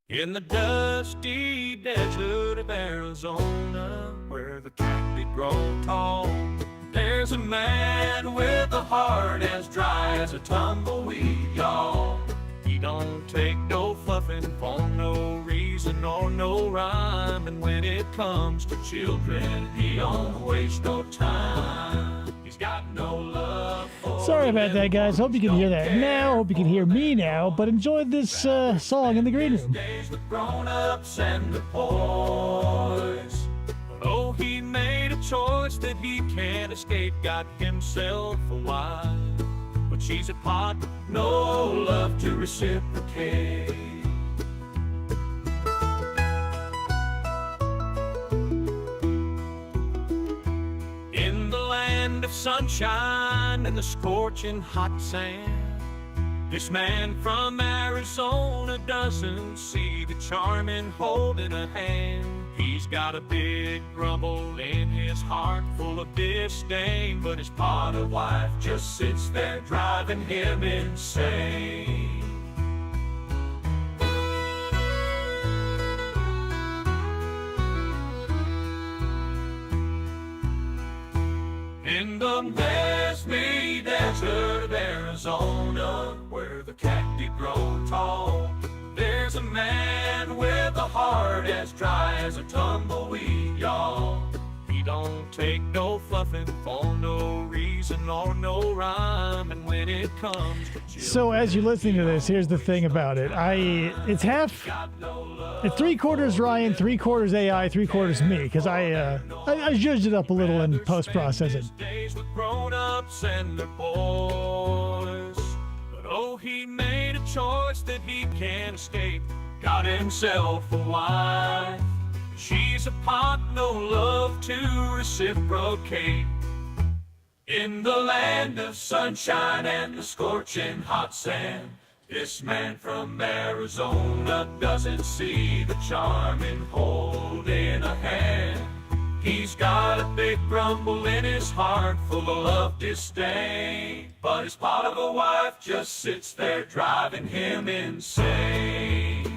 In the dusty desert of Arizona, where the cacti grow tall, there's a man with a heart as dry as a tumbleweed, y'all. He don't take no fluffing for no reason or no rhyme, and when it comes to children, he don't waste no time. He's got no love for Sorry about that, guys. Hope you can hear that now. Hope you can hear me now. But enjoy this song in the green room. Days with grown-ups and the boys. Oh, he made a choice that he can't escape. Got himself a wife, but she's a pot, no love to reciprocate. In the land of sunshine and the scorching hot sand, this man from Arizona doesn't see the charm in holding a hand. He's got a big grumble in his heart full of disdain, but his pot of wife just sits there driving him insane. In the mesmy desert of Arizona, where the cacti grow tall, there's a man with a heart as dry as a tumbleweed, y'all. He don't take no fluffing for no reason or no rhyme, and when it comes to children, So as you're listening to this, here's the thing about it. It's 3/4 Ryan, 3/4 AI, 3/4 me, because I zhuzhed it up a little in post-processing. Days with grown-ups and their boys. But oh, he made a choice that he can't escape. Got himself a wife. She's a pot, no love to reciprocate. In the land of sunshine and the scorching hot sand, this man from Arizona doesn't see the charm in holding a hand. He's got a big grumble in his heart full of love, disdain, but his pot of a wife just sits there driving him insane.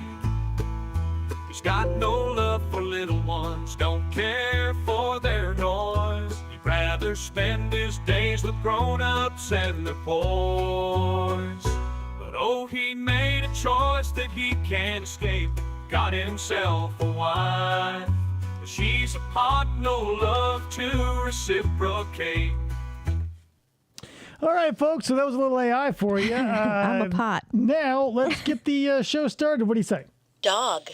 He's got no love for little ones, don't care for their noise. He'd rather spend his days with grown-ups and their boys. But oh, he made a choice that he can't escape. Got himself a wife. She's a pot, no love to reciprocate. All right, folks, so that was a little AI for you. I'm a pot. Now, let's get the show started. What do you say? Dog.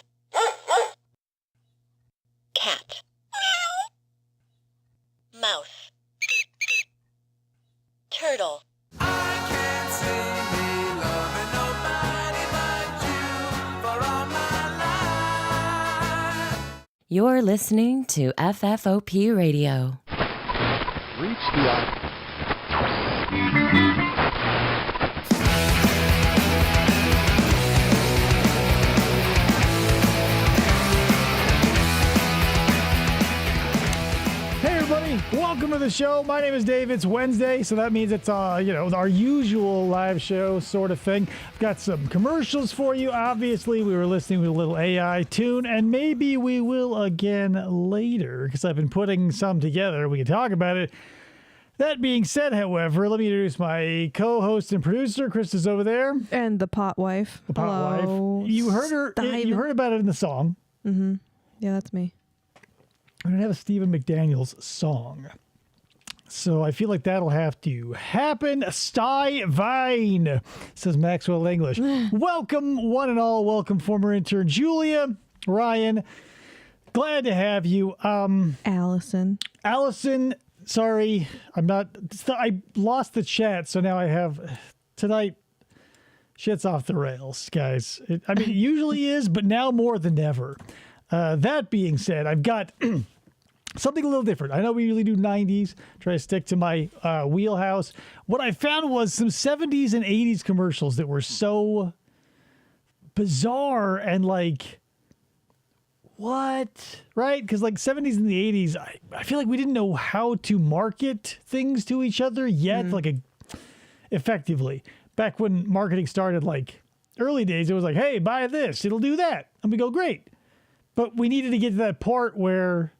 Cat. Mouse. Turtle. I can't see me loving nobody but you for all my life. You're listening to FFOP Radio. Reach the Hey, everybody. Welcome to the show. My name is Dave. It's Wednesday, so that means it's, our usual live show sort of thing. I've got some commercials for you. Obviously, we were listening to a little AI tune, and maybe we will again later, because I've been putting some together. We can talk about it. That being said, however, let me introduce my co-host and producer. Krista's over there. And the pot wife. The pot Hello. wife. You heard her. You heard about it in the song. Mm-hmm. Yeah, that's me. I don't have a Stephen McDaniels song. So I feel like that'll have to happen. Sty Vine, says Maxwell English. Welcome, one and all. Welcome, former intern Julia, Ryan. Glad to have you. Allison. Sorry, I lost the chat, so now I have tonight. Shit's off the rails, guys. It usually is, but now more than ever. That being said, I've got something a little different. I know we usually do 90s, try to stick to my wheelhouse. What I found was some 70s and 80s commercials that were so bizarre and like, what? Right? Because like 70s and the 80s, I feel like we didn't know how to market things to each other yet, effectively. Back when marketing started like early days, it was like, hey, buy this, it'll do that. And we go, great. But we needed to get to that part where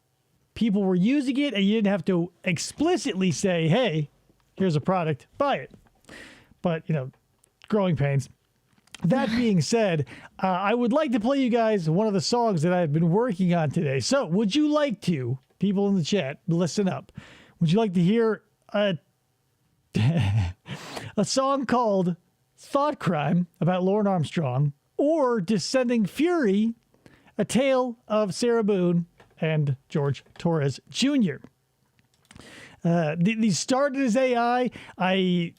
people were using it and you didn't have to explicitly say, hey, here's a product, buy it. But, growing pains. That being said, I would like to play you guys one of the songs that I've been working on today. So would you like to, people in the chat, listen up. Would you like to hear a song called Thought Crime about Lauren Armstrong, or Descending Fury, a tale of Sarah Boone and George Torres Jr.? These started as AI. I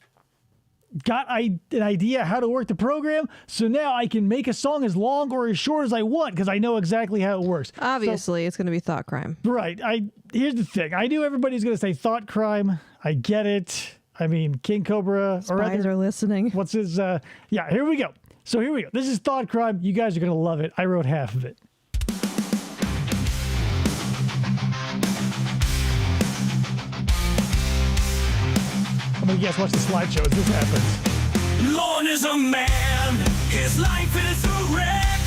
got an idea how to work the program, so now I can make a song as long or as short as I want because I know exactly how it works. Obviously, it's going to be Thought Crime. Right. Here's the thing. I knew everybody's going to say Thought Crime. I get it. I mean, King Cobra. Spies are listening. What's his? Yeah, here we go. So here we go. This is Thought Crime. You guys are going to love it. I wrote half of it. I'm going to guess watch the slideshow as this happens. Lorne is a man, his life is a wreck,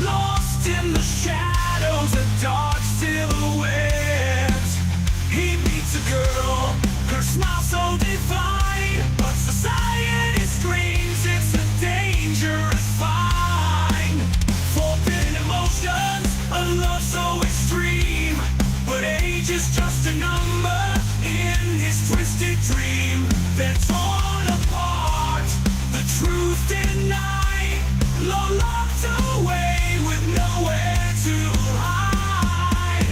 lost in the shadows of dark silhouettes. He meets a girl, her smile so divine, but society screams it's a dangerous find. Forbidden emotions, a love so extreme, but age is just a number in his twisted dream. They're torn apart, the truth denied, love locked away with nowhere to hide.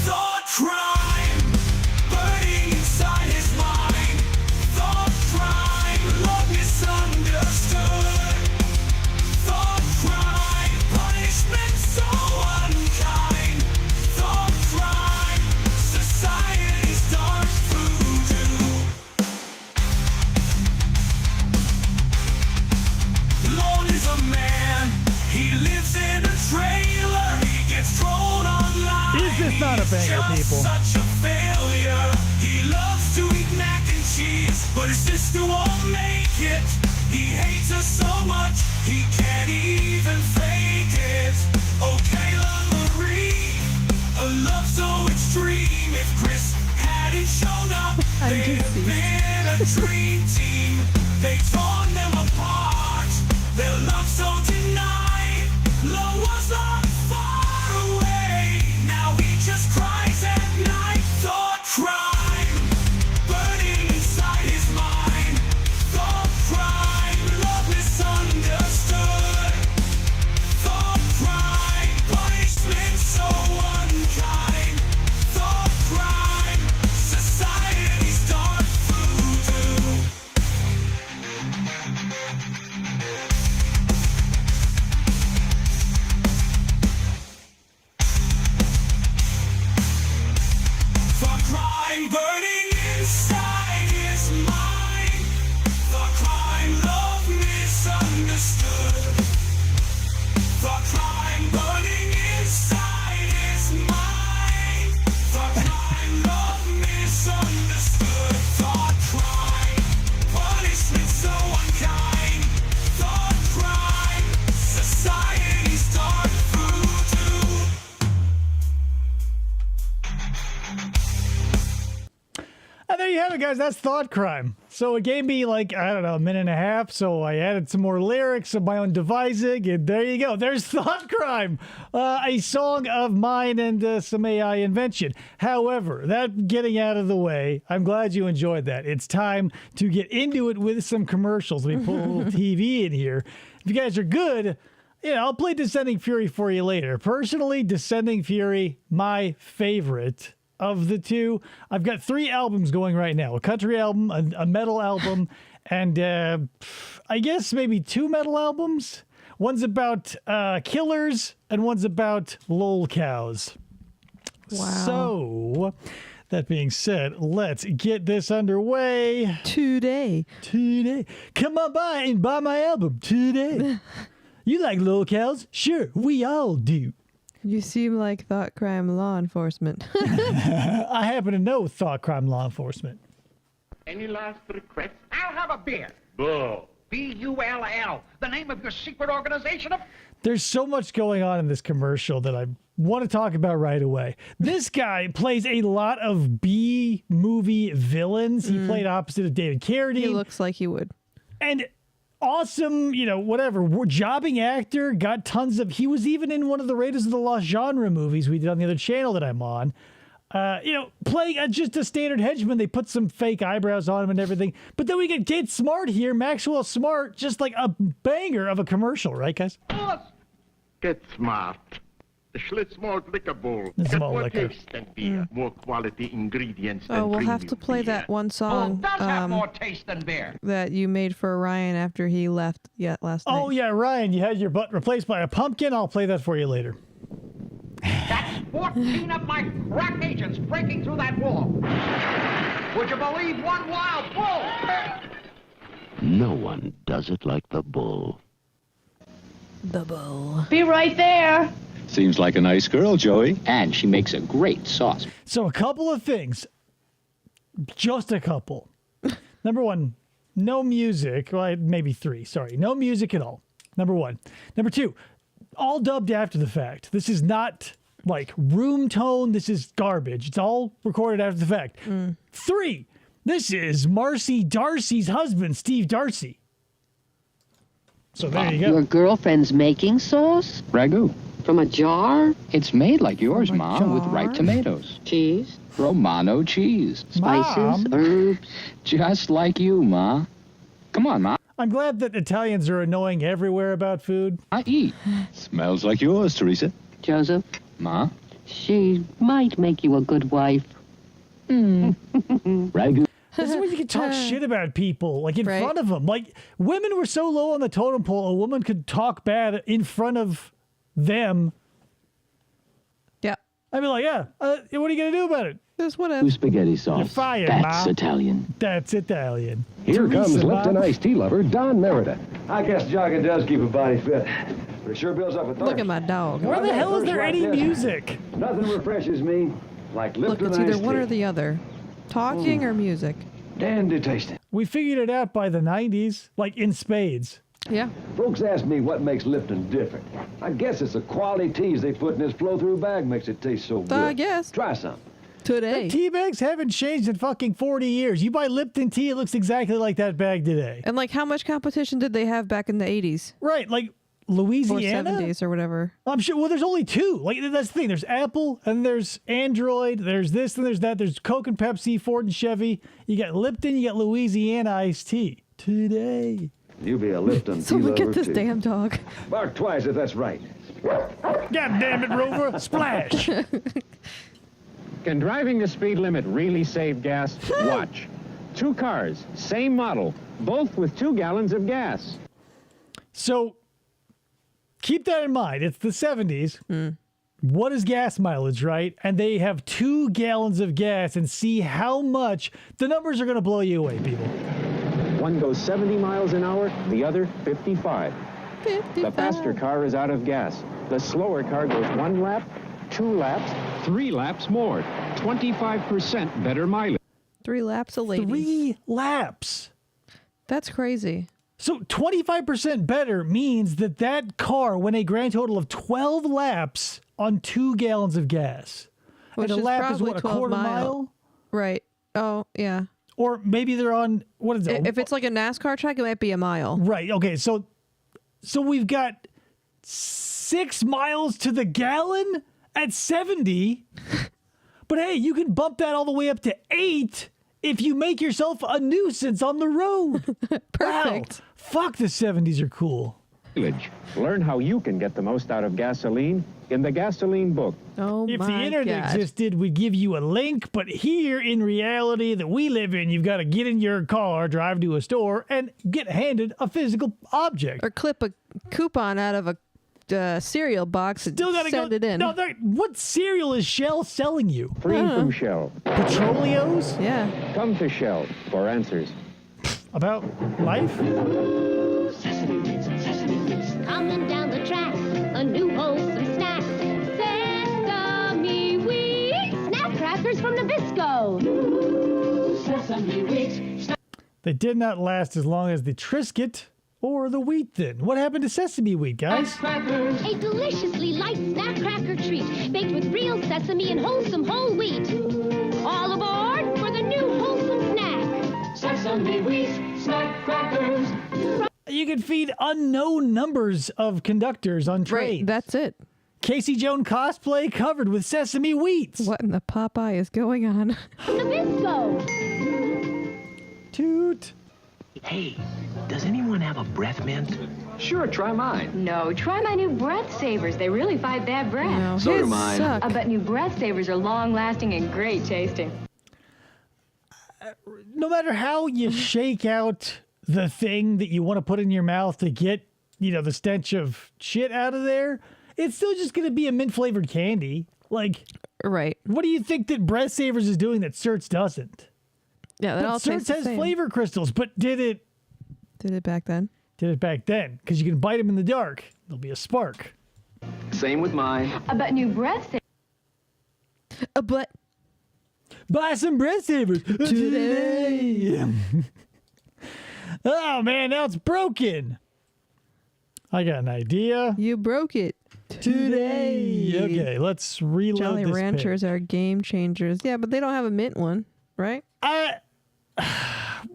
Thought crime, burning inside his mind. Thought crime, love misunderstood. Thought crime, punishment so unkind. Thought crime, society's dark voodoo. Lorne is a man, he lives in a trailer, he gets thrown online. Is this not a banger, He's people? just such a failure. He loves to eat mac and cheese, but his sister won't make it. He hates her so much, he can't even fake it. Oh, Kayla Marie, a love so extreme. If Chris hadn't shown up, I'm they'd have deceased. been a dream team. They torn them apart, their love so denied. Love was not far away, now he just cries at night. Thought crime, burning inside his mind. Thought crime, love misunderstood. Thought crime, punishment so unkind. Thought crime, society's dark voodoo. Thought crime burning inside his mind. Thought crime, love misunderstood. Thought crime burning inside his mind. Thought crime, love misunderstood. Thought crime, punishment so unkind. Thought crime, society's dark voodoo. And there you have it, guys. That's Thought Crime. So it gave me like, I don't know, a minute and a half. So I added some more lyrics of my own devising. And there you go. There's Thought Crime, a song of mine and some AI invention. However, that getting out of the way, I'm glad you enjoyed that. It's time to get into it with some commercials. Let me pull a little TV in here. If you guys are good, I'll play Descending Fury for you later. Personally, Descending Fury, my favorite of the two. I've got 3 albums going right now: a country album, a metal album, and I guess maybe 2 metal albums. One's about killers and one's about lol cows. Wow. So that being said, let's get this underway Today. Come on by and buy my album today. You like lol cows? Sure, we all do. You seem like Thought Crime law enforcement. I happen to know Thought Crime law enforcement. Any last requests? I'll have a beer. Bull. B-U-L-L, the name of your secret organization of... There's so much going on in this commercial that I want to talk about right away. This guy plays a lot of B-movie villains. He played opposite of David Carradine. He looks like he would. And awesome, whatever, jobbing actor, got tons of... He was even in one of the Raiders of the Lost genre movies we did on the other channel that I'm on. Playing just a standard henchman. They put some fake eyebrows on him and everything. But then we get Smart here, Maxwell Smart, just like a banger of a commercial, right, guys? Get Smart. The Schlitz malt liquor bowl. It's Get malt more liquor. taste than beer. More quality ingredients than Oh, we'll have premium to play beer. that one song does have more taste than beer. that you made for Ryan after he left last night. Oh, yeah, Ryan, you had your butt replaced by a pumpkin. I'll play that for you later. That's 14 of my crack agents breaking through that wall. Would you believe one wild bull? No one does it like the bull. The bull. Be right there. Seems like a nice girl, Joey. And she makes a great sauce. So a couple of things. Just a couple. Number one, no music. Well, maybe three. Sorry. No music at all. Number one. Number two, all dubbed after the fact. This is not like room tone. This is garbage. It's all recorded after the fact. Three, this is Marcy Darcy's husband, Steve Darcy. So there you go. Your girlfriend's making sauce? Ragu. From a jar? It's made like yours, From a Mom, with jar? ripe tomatoes. Cheese? Romano cheese. Spices? Mom. Herbs? Just like you, Ma. Come on, Ma. I'm glad that Italians are annoying everywhere about food. I eat. Smells like yours, Teresa. Joseph? Ma. She might make you a good wife. Ragu. This is where you can talk shit about people, like in Right. front of them. Like women were so low on the totem pole, a woman could talk bad in front of them. Yeah. I'd be like, yeah, what are you going to do about it? Just whatever. Spaghetti sauce. You're fired, That's Ma. Italian. That's Italian. Here Teresa, comes Ma. Lipton iced tea lover Don Merida. I guess jogging does keep a body fit, but it sure builds up a thirst. Look at my dog. Where the hell is there any Like this. music? Nothing refreshes me like Look, Lipton it's either iced one tea. or the other. Talking or music. Dandy tasting. We figured it out by the 90s, like in spades. Yeah. Folks ask me what makes Lipton different. I guess it's the quality teas they put in this flow-through bag makes it taste so good. I guess. Try some. Today. Tea bags haven't changed in fucking 40 years. You buy Lipton tea, it looks exactly like that bag today. And like, how much competition did they have back in the 80s? Right, like Or Louisiana? 70s or whatever? I'm sure. Well, there's only two. Like that's the thing. There's Apple and there's Android. There's this and there's that. There's Coke and Pepsi, Ford and Chevy. You got Lipton. You got Louisiana iced tea today. You be a Lipton tea Someone lover get this too. damn dog. Bark twice if that's right. God damn it, Rover! Splash. Can driving the speed limit really save gas? Watch. Two cars, same model, both with 2 gallons of gas. So keep that in mind. It's the 70s. What is gas mileage, right? And they have 2 gallons of gas, and see how much the numbers are going to blow you away, people. One goes 70 miles an hour, the other 55. The faster car is out of gas. The slower car goes 1 lap, 2 laps, 3 laps more. 25% better mileage. 3 laps a lady. 3 laps. That's crazy. So 25% better means that car went a grand total of 12 laps on 2 gallons of gas. Which and a is lap is probably what, a 12 quarter mile. mile? Right. Oh, yeah. Or maybe they're on, what is it? If it's like a NASCAR track, it might be a mile. Right. Okay. So we've got 6 miles to the gallon at 70. But hey, you can bump that all the way up to 8 if you make yourself a nuisance on the road. Perfect. Wow. Fuck, the 70s are cool. Learn how you can get the most out of gasoline in the gasoline book. Oh, If my the internet God. existed, we'd give you a link. But here in reality that we live in, you've got to get in your car, drive to a store, and get handed a physical object. Or clip a coupon out of a cereal box and Still gotta send go. it in. No, what cereal is Shell selling you? Free from Shell. Petroleos? Yeah. Come to Shell for answers. About life? Coming down the track, a new wholesome snack. Sesame Weeks, snap crackers from Nabisco. Sesame Weeks. They did not last as long as the Triscuit or the wheat thin? What happened to sesame wheat, guys? A deliciously light snack cracker treat, baked with real sesame and wholesome whole wheat. All aboard for the new wholesome snack. Sesame wheat snack crackers. You can feed unknown numbers of conductors on trains. Right, that's it. Casey Jones cosplay covered with sesame wheat. What in the Popeye is going on? Nabisco. Toot. Hey, does anyone have a breath mint? Sure, try mine. No, try my new breath savers. They really fight bad breath. No, So his do mine. suck. I bet new breath savers are long-lasting and great tasting. No matter how you shake out the thing that you want to put in your mouth to get, the stench of shit out of there, it's still just going to be a mint-flavored candy. Like, Right. what do you think that Breath Savers is doing that Certs doesn't? Yeah, that But all Certs tastes the has same. flavor crystals, but did it back then. because you can bite them in the dark. There'll be a spark. Same with mine. I bet new breath savers. But Buy some Breath Savers today. Oh man, now it's broken. I got an idea. you broke it Today. Okay, let's reload Jolly this Ranchers are game changers. Yeah, but they don't have a mint one, right?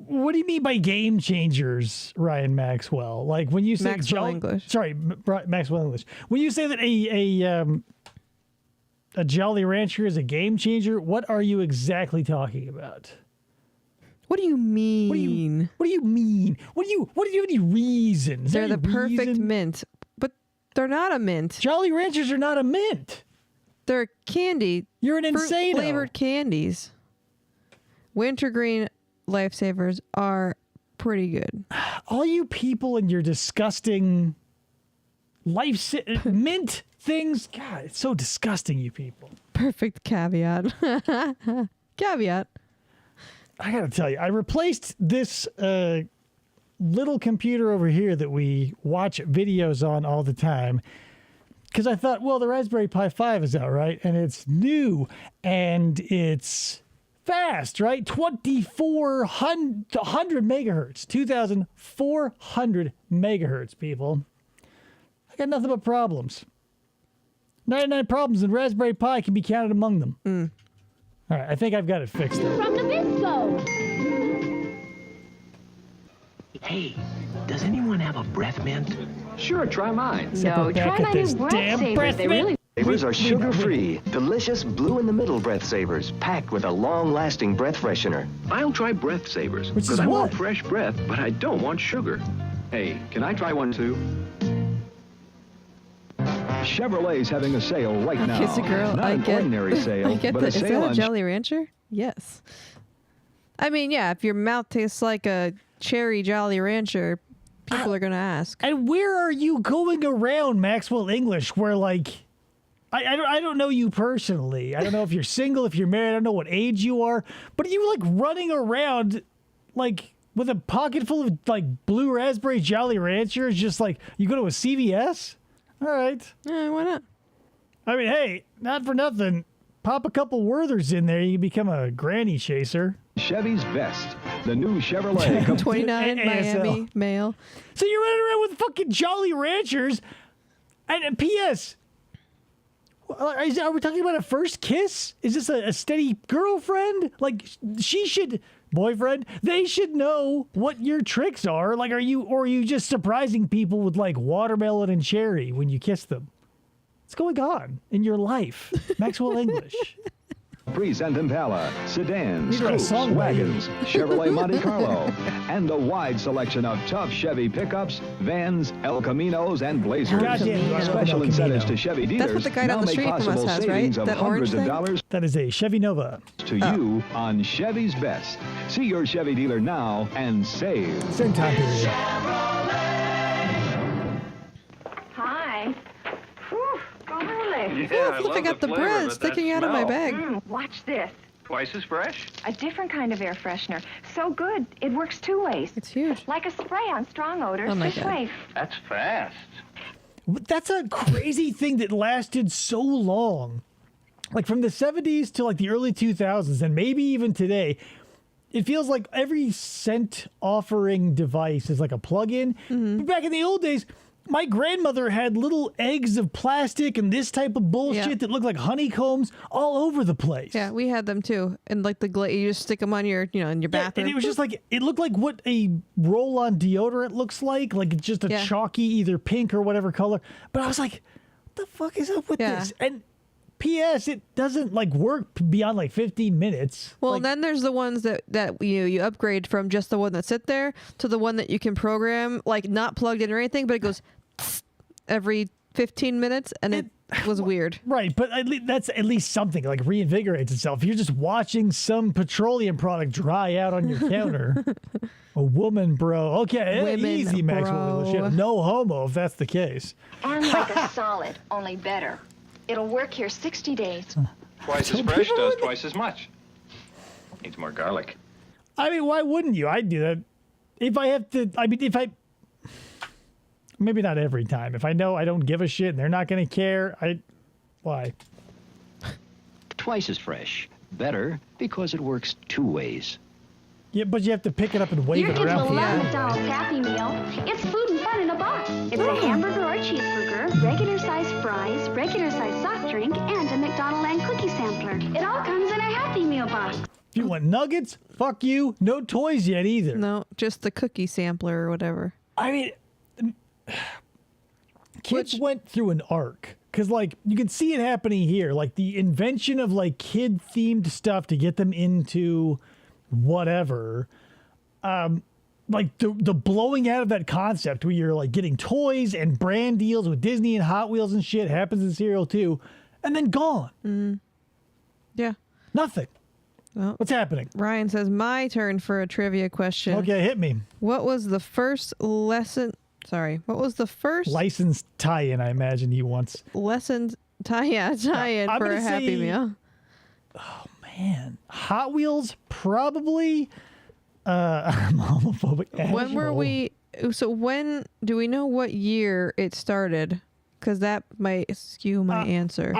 What do you mean by game changers, Ryan Maxwell? Like when you say Maxwell English. Sorry, Maxwell English. When you say that a Jolly Rancher is a game changer, what are you exactly talking about? What do you mean? What do you mean? What do you have any reason? Is They're there the any perfect reason? mint, but they're not a mint. Jolly Ranchers are not a mint. They're candy. You're an fruit insano. flavored candies. Wintergreen Lifesavers are pretty good. All you people and your disgusting mint things. God, it's so disgusting, you people. Perfect caveat. Caveat. I gotta tell you, I replaced this little computer over here that we watch videos on all the time because I thought, well, the Raspberry Pi 5 is out, right? And it's new and it's fast, right? 2,400 megahertz, 2,400 megahertz, people. I got nothing but problems. 99 problems, and Raspberry Pi can be counted among them. All right, I think I've got it fixed, though. From Nabisco. Hey, does anyone have a breath mint? Sure, try mine. No, try my new breath savers. They really. Savers are sugar-free, delicious blue-in-the-middle Breath Savers, packed with a long-lasting breath freshener. I'll try breath savers. Which is Because I what? want fresh breath, but I don't want sugar. Hey, can I try one too? Chevrolet's having a sale right now. Kiss a girl. Not I an get. ordinary sale, I get but that. a Is sale that a on Jolly Rancher? Yes. I mean, yeah. If your mouth tastes like a cherry Jolly Rancher, people are gonna ask. And where are you going around, Maxwell English, where, like, I don't know you personally. I don't know if you're single, if you're married. I don't know what age you are. But are you, like, running around, like, with a pocket full of, like, blue raspberry Jolly Ranchers, just like you go to a CVS? All right. Yeah, why not? I mean, hey, not for nothing. Pop a couple Werthers in there, you can become a granny chaser. Chevy's Best, the new Chevrolet. 29 ASL. Miami male. So you're running around with fucking Jolly Ranchers. And P.S. Are we talking about a first kiss? Is this a steady girlfriend? Like, she should... Boyfriend? They should know what your tricks are. Like, are you just surprising people with, like, watermelon and cherry when you kiss them? What's going on in your life? Maxwell English. Present Impala, sedans, These are a coupes, song by you. wagons, Chevrolet Monte Carlo, and a wide selection of tough Chevy pickups, vans, El Caminos, and Blazers. Goddamn, I love Special El incentives Camino. to Chevy dealers. That's what the guy down now the make street from us possible has, right? savings of That orange hundreds of thing? dollars That is a Chevy Nova. to you on Chevy's Best. See your Chevy dealer now and save. Same time period. Hi. Whew, golly. Yeah, look, I got the bread sticking out of my bag. Watch this. Twice as fresh? A different kind of air freshener. So good, it works two ways. It's huge. Like a spray on strong odors. Oh my this God. way. That's fast. That's a crazy thing that lasted so long. Like from the 70s to like the early 2000s and maybe even today, it feels like every scent offering device is like a plug-in. But back in the old days, my grandmother had little eggs of plastic and this type of bullshit that looked like honeycombs all over the place. Yeah, we had them too. And like you just stick them on your, in your bathroom. And it was just like, it looked like what a roll-on deodorant looks like it's just a chalky, either pink or whatever color. But I was like, what the fuck is up with this? And P.S. it doesn't work beyond 15 minutes. Well, then there's the ones that you upgrade from just the one that sit there to the one that you can program, not plugged in or anything, but it goes every 15 minutes, and it was weird. Right, but that's at least something, reinvigorates itself. If you're just watching some petroleum product dry out on your counter, a woman, bro. Okay, Women, easy, Maxwell. bro. No homo, if that's the case. And like a solid, only better. It'll work here 60 days. Twice as fresh does twice as much. Needs more garlic. I mean, why wouldn't you? I'd do that. If I have to, maybe not every time. If I know I don't give a shit and they're not going to care, why? Twice as fresh. Better because it works 2 ways. Yeah, but you have to pick it up and wave Your it kids around. will love McDonald's Happy Meal. It's food and fun in a box. It's a hamburger or cheeseburger, regular size fries, regular size soft drink, and a McDonald's and cookie sampler. It all comes in a Happy Meal box. If you want nuggets, fuck you. No toys yet either. No, just the cookie sampler or whatever. I mean, kids went through an arc. Because, you can see it happening here. The invention of, kid-themed stuff to get them into whatever. The blowing out of that concept where you're, getting toys and brand deals with Disney and Hot Wheels and shit happens in Serial too. And then gone. Yeah. Nothing. Well, what's happening? Ryan says, my turn for a trivia question. Okay, hit me. What was the first licensed tie-in, I imagine he wants. tie-in for a Happy Meal? Oh, man. Hot Wheels, probably. I'm homophobic. When do we know what year it started? Because that might skew my answer.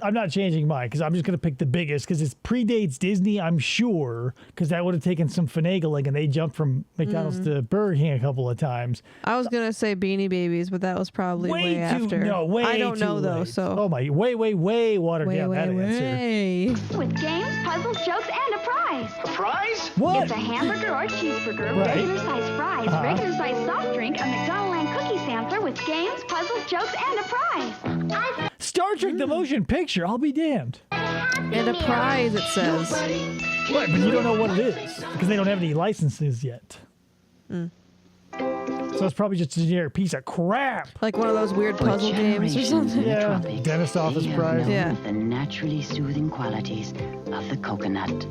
I'm not changing mine because I'm just going to pick the biggest because it predates Disney, I'm sure, because that would have taken some finagling and they jumped from McDonald's to Burger King a couple of times. I was going to say Beanie Babies, but that was probably way after. I don't know, though, so. Oh, my. Way watered down that answer. With games, puzzles, jokes, and a prize. A prize? What? It's a hamburger or cheeseburger, Right. regular size fries, regular size soft drink, a McDonald's and cookie sampler with games, puzzles, jokes, and a prize. Star Trek the Motion Picture, I'll be damned. And a prize, it says. Right, but you don't know what it is because they don't have any licenses yet. So it's probably just a generic piece of crap. Like one of those weird puzzle games or something. Yeah, dentist office prize. Yeah. The naturally soothing qualities of the coconut.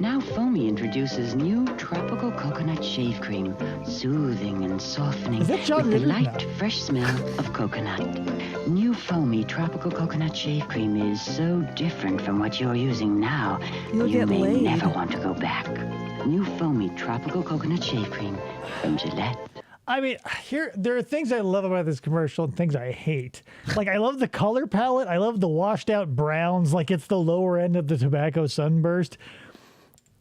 Now Foamy introduces new tropical coconut shave cream, soothing and softening Is that John with the Ritter? light, fresh smell of coconut. New Foamy tropical coconut shave cream is so different from what you're using now. You'll you get may laid. never want to go back. New Foamy tropical coconut shave cream from Gillette. I mean, there are things I love about this commercial and things I hate. I love the color palette. I love the washed out browns, it's the lower end of the tobacco sunburst.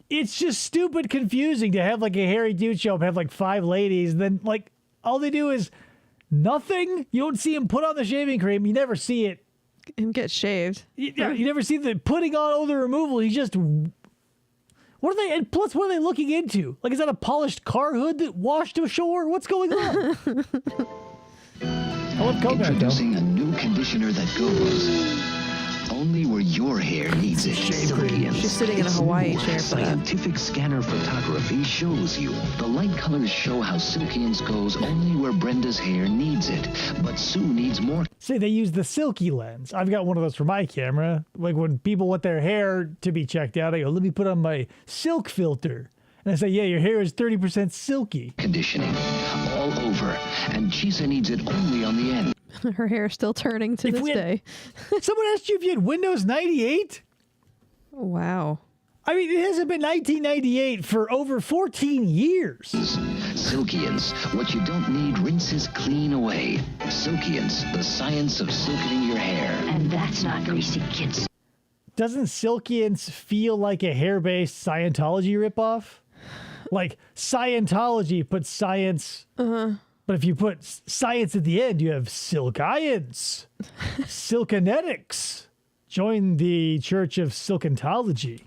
It's just stupid confusing to have a Harry Dude show up, have 5 ladies, and then all they do is nothing. You don't see him put on the shaving cream. You never see it. Him get shaved. You never see the putting on all the removal. He just... What are they? And plus, what are they looking into? Is that a polished car hood that washed ashore? What's going on? I love coconut. Introducing a new conditioner that goes only where your hair needs it. She's sitting in a Hawaii chair for that. Scientific scanner photography shows you. The light colors show how Silkians goes only where Brenda's hair needs it. But Sue needs more. Say they use the silky lens. I've got one of those for my camera. When people want their hair to be checked out, I go, let me put on my silk filter. And I say, yeah, your hair is 30% silky. Conditioning all over. And Chisa needs it only on the end. Her hair is still turning to this day. Someone asked you if you had Windows 98? Wow. I mean, it hasn't been 1998 for over 14 years. Silkians, what you don't need rinses clean away. Silkians, the science of silkening your hair. And that's not greasy, kids. doesn't Silkians feel like a hair-based Scientology ripoff? Like Scientology puts science, but if you put science at the end, you have Silkians, Silkinetics. Join the Church of Silkintology.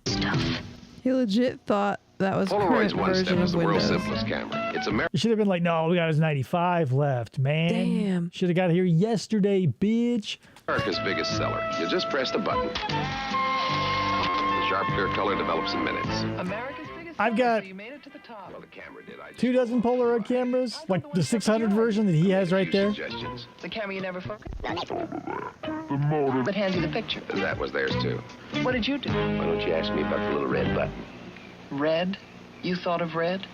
He legit thought that was Polaroid's current one version step of is the world's Windows. simplest camera. It's American. You should have been like, no, we got his 95 left, man. Damn. Should have got here yesterday, bitch. America's biggest seller. You just press the button. The sharp, clear color develops in minutes. America's biggest I've got so you made it to the top. Well, the camera did. I 2 dozen Polaroid cameras, like the 600 version that he has right there. Suggestions. The camera you never focus. But hands you the picture. That was theirs too. What did you do? Why don't you ask me about the little red button? Red? You thought of red?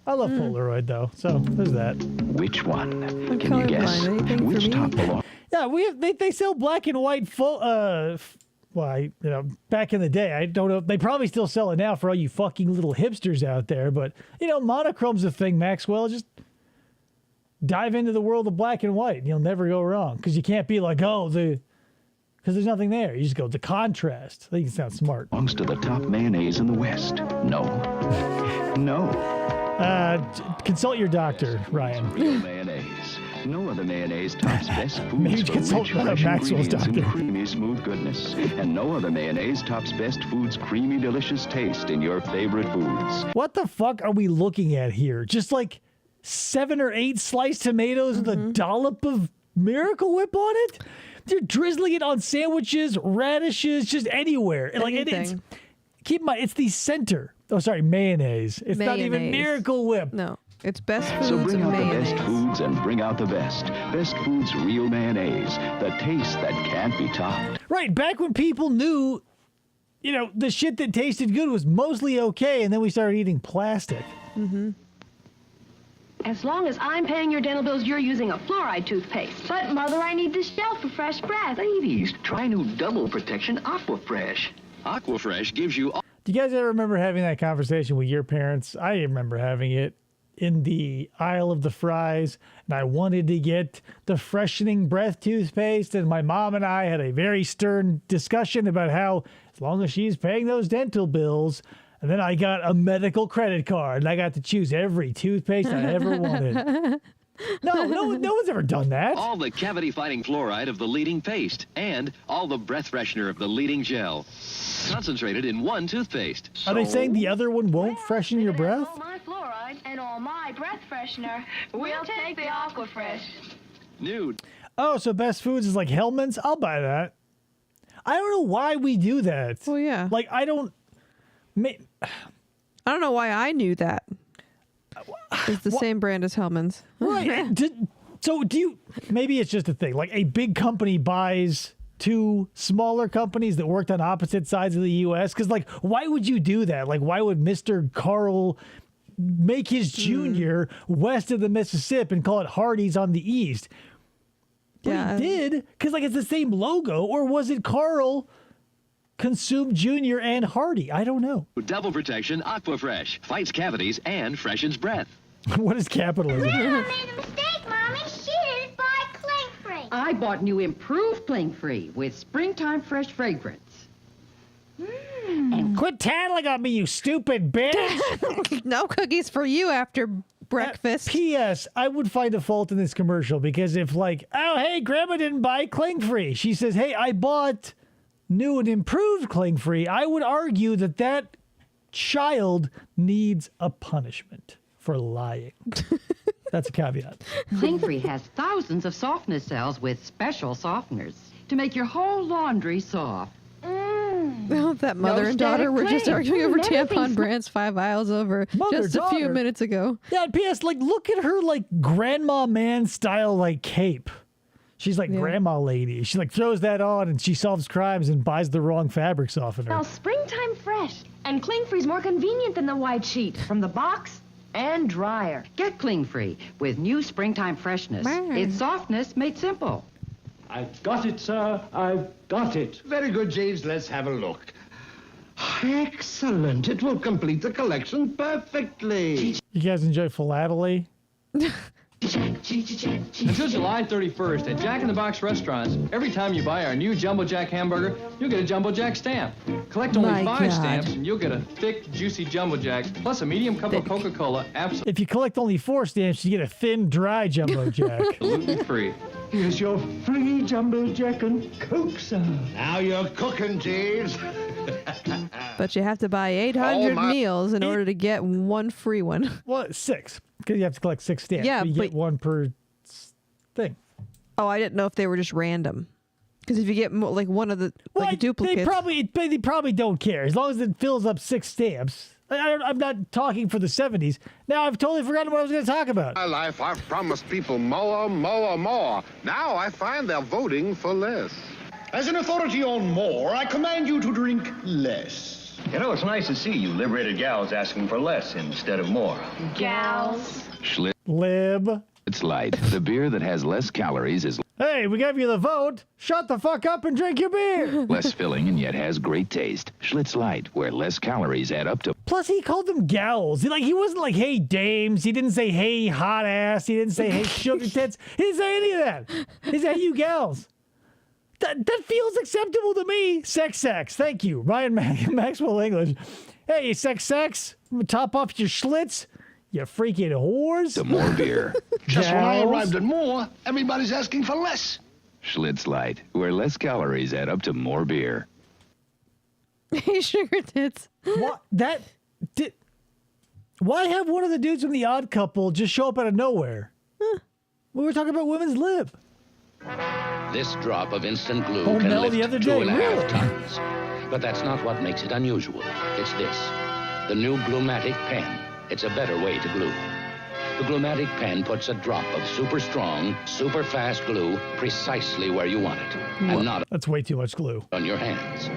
I love Polaroid though, so there's that. Which one? I'm Can you guess? colorblind. Anything for Which me? top belongs? Yeah, they sell black and white back in the day, I don't know. They probably still sell it now for all you fucking little hipsters out there. But, monochrome's a thing, Maxwell. Just dive into the world of black and white and you'll never go wrong. Because you can't be like, because there's nothing there. You just go, the contrast. I think it sounds smart. Belongs to the top mayonnaise in the West. No. No. Consult your doctor, Ryan. Real mayonnaise. No other mayonnaise tops best Maybe foods for consult rich, fresh Maxwell's ingredients and doctor. creamy, smooth goodness. And no other mayonnaise tops best foods' creamy, delicious taste in your favorite foods. What the fuck are we looking at here? Just like 7 or 8 sliced tomatoes with a dollop of Miracle Whip on it? They're drizzling it on sandwiches, radishes, just anywhere. And like it's keep in mind, it's the center. Oh, sorry, mayonnaise. It's not even Mayonnaise. Miracle Whip. No, it's best foods So bring and out mayonnaise. the best foods and bring out the best. Best foods real mayonnaise. The taste that can't be topped. Right, back when people knew, the shit that tasted good was mostly okay, and then we started eating plastic. As long as I'm paying your dental bills, you're using a fluoride toothpaste. But, Mother, I need this gel for fresh breath. Ladies, try new double protection Aquafresh. Aquafresh gives you all. Do you guys ever remember having that conversation with your parents? I remember having it in the aisle of the fries, and I wanted to get the freshening breath toothpaste, and my mom and I had a very stern discussion about how, as long as she's paying those dental bills, and then I got a medical credit card, and I got to choose every toothpaste I ever wanted. No one's ever done that. All the cavity-fighting fluoride of the leading paste and all the breath freshener of the leading gel. Concentrated in one toothpaste. Are they saying the other one won't freshen your breath? All my fluoride and all my breath freshener. We'll take the Aquafresh. Nude. Oh, so Best Foods is like Hellman's? I'll buy that. I don't know why we do that. Oh, yeah. Like, I don't know why I knew that. It's the same brand as Hellman's. Right. So do you, maybe it's just a thing, like a big company buys 2 smaller companies that worked on opposite sides of the U.S.? Because, like, why would you do that? Like, why would Mr. Carl make his junior west of the Mississippi and call it Hardee's on the east? But he did, because, like, it's the same logo. Or was it Carl consumed Junior and Hardy? I don't know. Double protection Aquafresh. Fights cavities and freshens breath. What is capitalism? Grandma made a mistake, Mommy. She didn't buy Cling Free. I bought new improved Cling Free with springtime fresh fragrance. And quit tattling on me, you stupid bitch. No cookies for you after breakfast. P.S. I would find a fault in this commercial because if, like, oh, hey, Grandma didn't buy Cling Free. She says, hey, I bought new and improved Cling Free. I would argue that that child needs a punishment for lying. That's a caveat. Cling Free has thousands of softness cells with special softeners to make your whole laundry soft. Oh, that mother and daughter were just arguing over tampon brands 5 aisles over just a few minutes ago. Yeah, P.S. Like, look at her, like, grandma man style, like, cape. She's like grandma lady. She, like, throws that on and she solves crimes and buys the wrong fabric softener. Now, springtime fresh. And Cling Free's more convenient than the white sheet. From the box and dryer. Get Cling Free with new springtime freshness. It's softness made simple. I've got it, sir. I've got it. Very good, Jeeves. Let's have a look. Excellent. It will complete the collection perfectly. You guys enjoy philately? Until July 31st, at Jack in the Box restaurants, every time you buy our new Jumbo Jack hamburger, you'll get a Jumbo Jack stamp. Collect only My 5 God. stamps, and you'll get a thick, juicy Jumbo Jack, plus a medium cup of Coca-Cola, If you collect only 4 stamps, you get a thin, dry Jumbo Jack. absolutely free. Here's your free Jumbo Jack and Coke, sir. Now you're cooking, Jeeves. But you have to buy 800 Oh, my- meals in order to get one free one. Well, 6, because you have to collect 6 stamps. Yeah, but you but- get 1 per thing. Oh, I didn't know if they were just random. Because if you get like one of the like duplicates, They probably don't care as long as it fills up 6 stamps. I'm not talking for the 70s. Now I've totally forgotten what I was going to talk about. My life, I've promised people more, more, more. Now I find they're voting for less. As an authority on more, I command you to drink less. You know, it's nice to see you liberated gals asking for less instead of more. Gals. Lib. It's Light. The beer that has less calories is Hey, we gave you the vote. Shut the fuck up and drink your beer. less filling and yet has great taste. Schlitz Light, where less calories add up to. Plus, he called them gals. He wasn't like, hey, dames. He didn't say, hey, hot ass. He didn't say, hey, sugar tits. He didn't say any of that. He said, you gals. That feels acceptable to me. Sex. Thank you. Ryan Maxwell English. Hey, sex. Top off your Schlitz. You freaking whores. To more beer. Just when I Gals. arrived at more, everybody's asking for less. Schlitz Light, where less calories add up to more beer. hey, sugar tits. Why have one of the dudes from The Odd Couple just show up out of nowhere? We were talking about women's lib. This drop of instant glue Oh, can no, lift the other 2.5 day, really? tons. But that's not what makes it unusual. It's this. The new Gluematic pen. It's a better way to glue. The Gluematic pen puts a drop of super strong, super fast glue precisely where you want it. And not That's way too much glue. on your hands.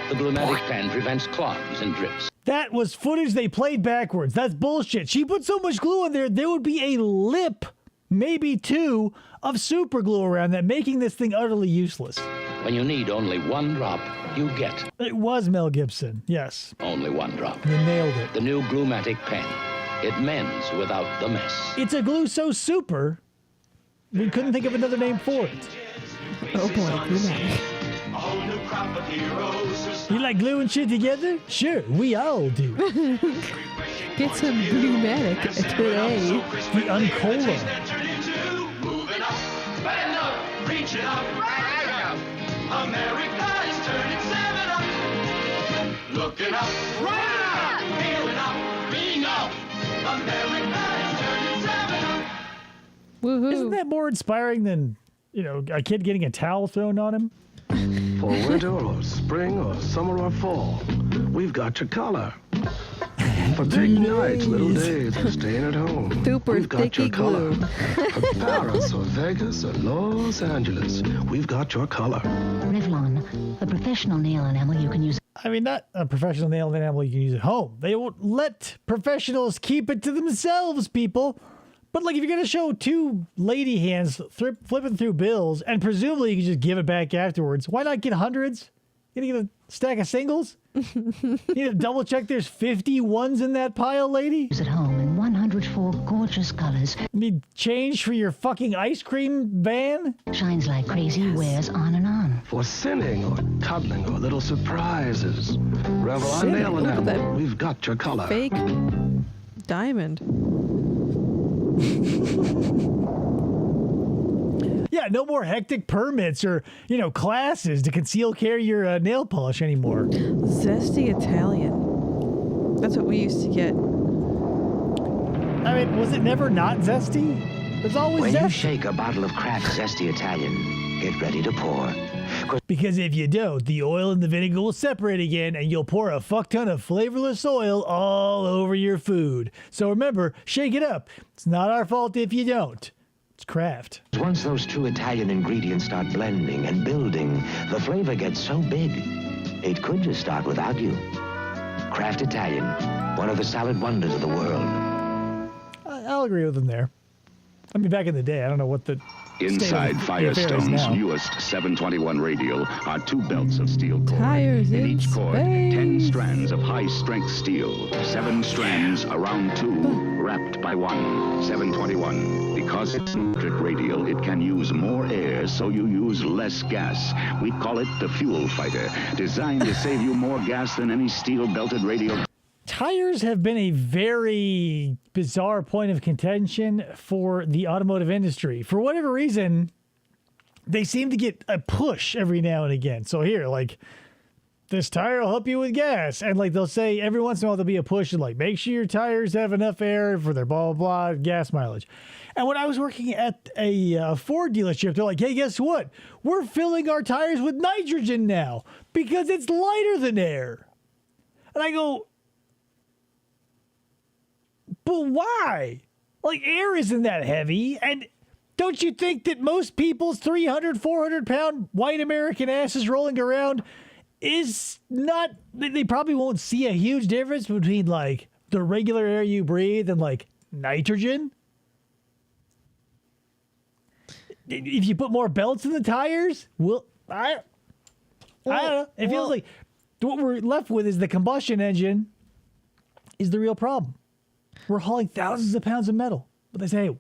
The Gluematic pen prevents clogs and drips. That was footage they played backwards. That's bullshit. She put so much glue in there would be a lip, maybe 2, of super glue around that, making this thing utterly useless. When you need only 1 drop, you get It was Mel Gibson, yes. only 1 drop. You nailed it. The new Gluematic pen. It mends without the mess. It's a glue so super, we couldn't think of another name for it. Oh boy, Gluematic. You like gluing shit together? Sure, we all do. Get some Gluematic today. The Uncola. Moving up, bend up, reaching up, right up. America is turning 7 up. Looking up, right up, feeling up, being up. America is turning 7 up. Woohoo. Isn't that more inspiring than, a kid getting a towel thrown on him? For winter or spring or summer or fall, we've got your color. For big nights, little days, or staying at home, Super we've got thicky your color. glue. For Paris or Vegas or Los Angeles, we've got your color. Revlon, the professional nail enamel you can use. I mean, not a professional nail enamel you can use at home. They won't let professionals keep it to themselves, people. But if you're going to show 2 lady hands flipping through bills, and presumably you can just give it back afterwards, why not get hundreds? You gonna get a stack of singles? You need to double check there's 50 ones in that pile, lady? At home in 104 gorgeous colors. Need change for your fucking ice cream van? Shines like crazy, wears on and on. For sinning or cuddling or little surprises, Revlon Sinning? nail Look at that enamel, we've got your color. Fake diamond. Yeah, no more hectic permits or, classes to conceal carry your nail polish anymore. Zesty Italian. That's what we used to get. I mean, was it never not zesty? There's always When zesty. you shake a bottle of cracked Zesty Italian, get ready to pour. Because if you don't, the oil and the vinegar will separate again, and you'll pour a fuck ton of flavorless oil all over your food. So remember, shake it up. It's not our fault if you don't. It's craft. Once those 2 Italian ingredients start blending and building, the flavor gets so big, it could just start without you. Kraft Italian, one of the salad wonders of the world. I'll agree with him there. I mean, back in the day, I don't know what the Inside state of the affair is Firestone's now. newest 721 radial are 2 belts of steel cord. Tires In in each cord, space. 10 strands of high-strength steel. 7 strands around 2, wrapped by 1. 721, Because it's electric radial, it can use more air, so you use less gas. We call it the fuel fighter, designed to save you more gas than any steel-belted radial. Tires have been a very bizarre point of contention for the automotive industry. For whatever reason, they seem to get a push every now and again. So here, like, this tire will help you with gas. And like they'll say every once in a while there'll be a push and like, make sure your tires have enough air for their blah, blah, blah, gas mileage. And when I was working at a Ford dealership, they're like, hey, guess what? We're filling our tires with nitrogen now because it's lighter than air. And I go, but why? Like, air isn't that heavy. And don't you think that most people's 300, 400-pound white American asses rolling around is not, they probably won't see a huge difference between, like, the regular air you breathe and, like, nitrogen? If you put more belts in the tires, well, I don't know. It feels like what we're left with is the combustion engine is the real problem. We're hauling thousands of pounds of metal. But they say, hey,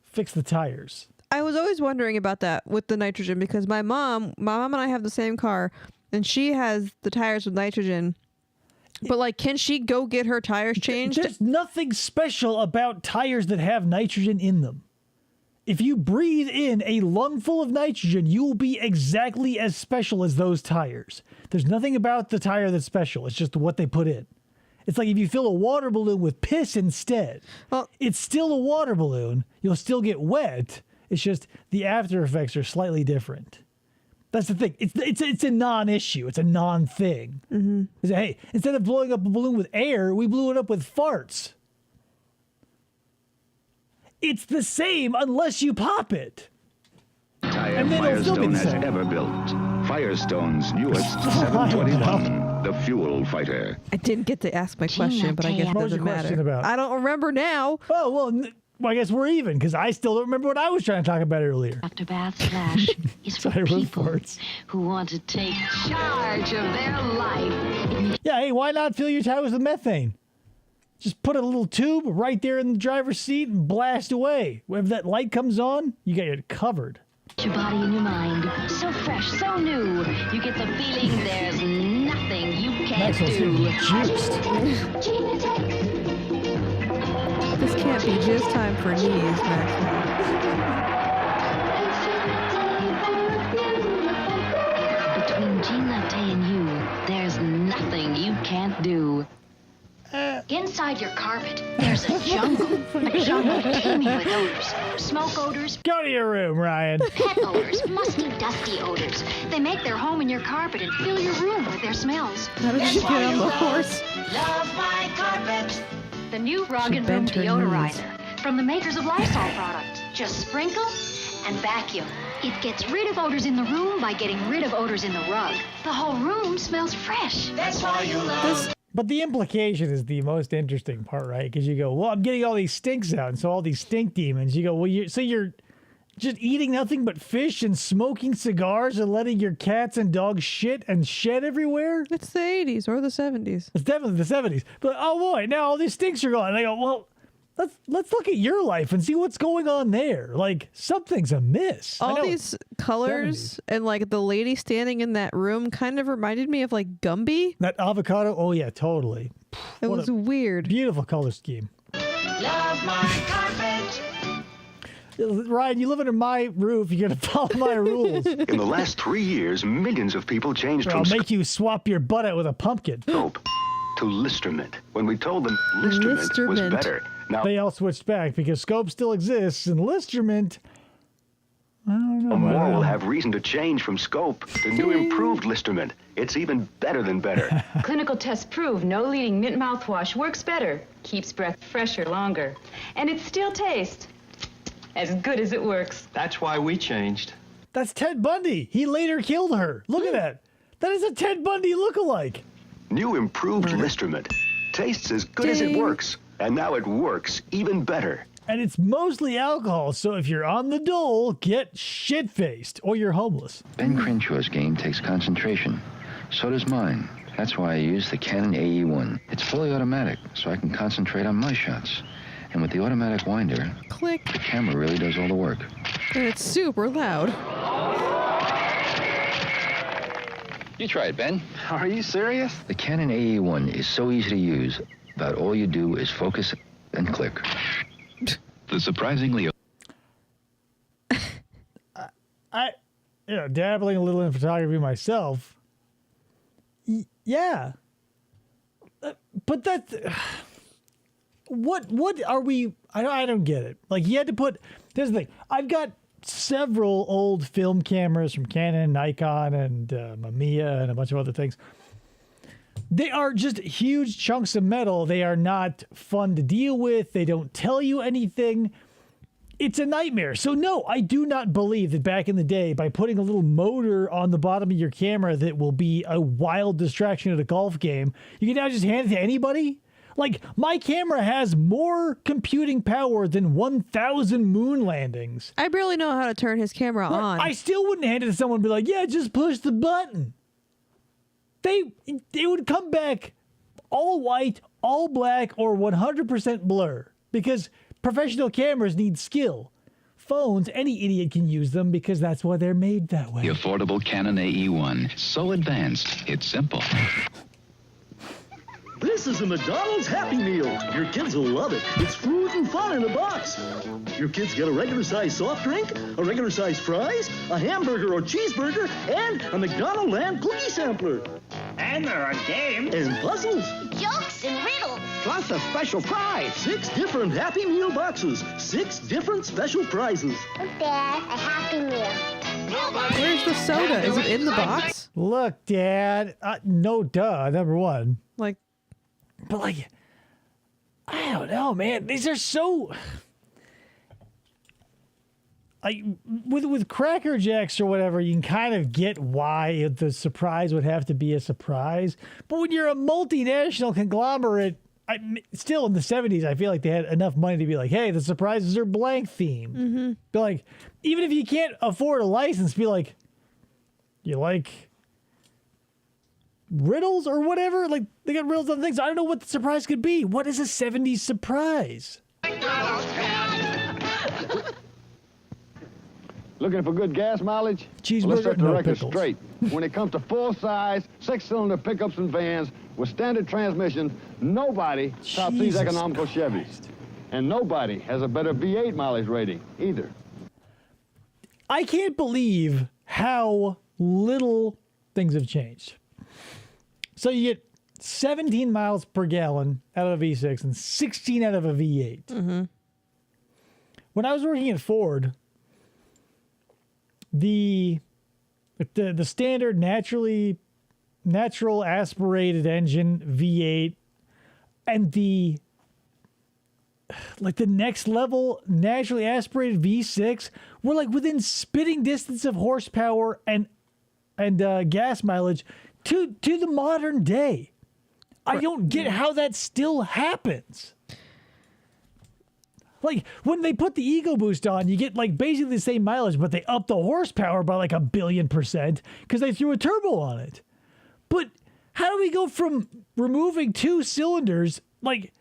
fix the tires. I was always wondering about that with the nitrogen because my mom and I have the same car and she has the tires with nitrogen. But like, can she go get her tires changed? There's nothing special about tires that have nitrogen in them. If you breathe in a lungful of nitrogen, you will be exactly as special as those tires. There's nothing about the tire that's special. It's just what they put in. It's like if you fill a water balloon with piss instead. Well, it's still a water balloon. You'll still get wet. It's just the after effects are slightly different. That's the thing. It's a non-issue. It's a non-thing. Mm-hmm. Hey, instead of blowing up a balloon with air, we blew it up with farts. It's the same unless you pop it. Tire Firestone has ever built. Firestone's newest 721, the fuel fighter. I didn't get to ask my question, but I guess it doesn't matter. About? I don't remember now. Oh, well, I guess we're even, because I still don't remember what I was trying to talk about earlier. After Bath Slash is for people who want to take charge of their life. Yeah, hey, why not fill your tires with methane? Just put a little tube right there in the driver's seat and blast away. Whenever that light comes on, you got it covered. Your body and your mind, so fresh, so new. You get the feeling there's nothing you can't do. This can't be just time for knees, Maxwell. Between Gene Latte and you, there's nothing you can't do. Inside your carpet, there's a jungle teeming with odors. Smoke odors. Go to your room, Ryan. Pet odors, musty, dusty odors. They make their home in your carpet and fill your room with their smells. How did she get on the horse? Love my carpet. The new Rug and Room deodorizer from the makers of Lysol products. Just sprinkle and vacuum. It gets rid of odors in the room by getting rid of odors in the rug. The whole room smells fresh. That's why you love this. But the implication is the most interesting part, right? Because you go, well, I'm getting all these stinks out, and so all these stink demons. You go, well, you're just eating nothing but fish and smoking cigars and letting your cats and dogs shit and shed everywhere? It's the 80s or the 70s. It's definitely the 70s. But, oh boy, now all these stinks are gone. And I go, well, let's look at your life and see what's going on there. Like, something's amiss. All these colors 70s. And like the lady standing in that room kind of reminded me of like Gumby. That avocado? Oh yeah, totally. It was weird. Beautiful color scheme. Love my carpet. Ryan, you live under my roof. You got to follow my rules. In the last 3 years, millions of people changed from... I'll make you swap your butt out with a pumpkin. Soap to Listermint. When we told them Listermint was better. Now they all switched back because Scope still exists and Listermint... I don't know. More will have reason to change from Scope to new improved Listermint. It's even better than better. Clinical tests prove no leading mint mouthwash works better, keeps breath fresher longer, and it still tastes as good as it works. That's why we changed. That's Ted Bundy. He later killed her. Look at that. That is a Ted Bundy lookalike. New improved Listermint. Tastes as good as it works. And now it works even better. And it's mostly alcohol, so if you're on the dole, get shit-faced, or you're homeless. Ben Crenshaw's game takes concentration. So does mine. That's why I use the Canon AE-1. It's fully automatic, so I can concentrate on my shots. And with the automatic winder, click, the camera really does all the work. And it's super loud. You try it, Ben. Are you serious? The Canon AE1 is so easy to use. About all you do is focus and click. The surprisingly... Dabbling a little in photography myself. Yeah. But that's... What are we... I don't get it. Like, you had to put... Here's the thing. I've got several old film cameras from Canon, Nikon, and Mamiya, and a bunch of other things. They are just huge chunks of metal. They are not fun to deal with. They don't tell you anything. It's a nightmare. So no, I do not believe that back in the day, by putting a little motor on the bottom of your camera that will be a wild distraction at a golf game, you can now just hand it to anybody? Like, my camera has more computing power than 1,000 moon landings. I barely know how to turn his camera on. I still wouldn't hand it to someone and be like, yeah, just push the button. They would come back all white, all black, or 100% blur, because professional cameras need skill. Phones, any idiot can use them because that's why they're made that way. The affordable Canon AE1. So advanced, it's simple. This is a McDonald's Happy Meal. Your kids will love it. It's food and fun in a box. Your kids get a regular-sized soft drink, a regular-sized fries, a hamburger or cheeseburger, and a McDonald Land cookie sampler. And there are games. And puzzles. Jokes and riddles. Plus a special prize. 6 different Happy Meal boxes. 6 different special prizes. Look, Dad, a Happy Meal. Where's the soda? Is it in the box? Look, Dad. No, duh. Number one. Like, but like, I don't know, man. These are so... Like, with Cracker Jacks or whatever, you can kind of get why the surprise would have to be a surprise. But when you're a multinational conglomerate, still in the 70s, I feel like they had enough money to be like, hey, the surprises are blank theme. Mm-hmm. But like, even if you can't afford a license, be like, you like riddles or whatever? Like, they got riddles on things. I don't know what the surprise could be. What is a 70s surprise? Looking for good gas mileage? Cheeseburger, Let's set the no record pickles. straight. When it comes to full-size, 6-cylinder pickups and vans with standard transmissions, nobody tops these economical Chevys. And nobody has a better V8 mileage rating either. I can't believe how little things have changed. So you get 17 miles per gallon out of a V6 and 16 out of a V8. Mm-hmm. When I was working at Ford, the standard natural aspirated engine V8 and the next level naturally aspirated V6 were like within spitting distance of horsepower and gas mileage to the modern day. I don't get how that still happens. Like, when they put the Ego Boost on, you get, like, basically the same mileage, but they up the horsepower by, like, 1,000,000,000% because they threw a turbo on it. But how do we go from removing 2 cylinders, like,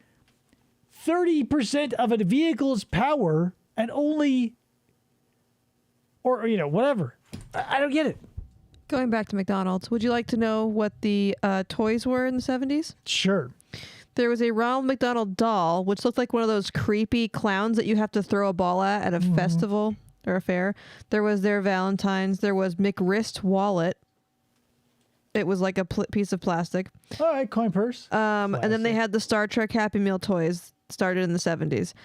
30% of a vehicle's power and only, or you know, whatever. I don't get it. Going back to McDonald's, would you like to know what the toys were in the 70s? Sure. There was a Ronald McDonald doll, which looked like one of those creepy clowns that you have to throw a ball at a festival or a fair. There was their Valentine's. There was McWrist wallet. It was like a piece of plastic. All right, coin purse. And then they had the Star Trek Happy Meal toys, started in the 70s.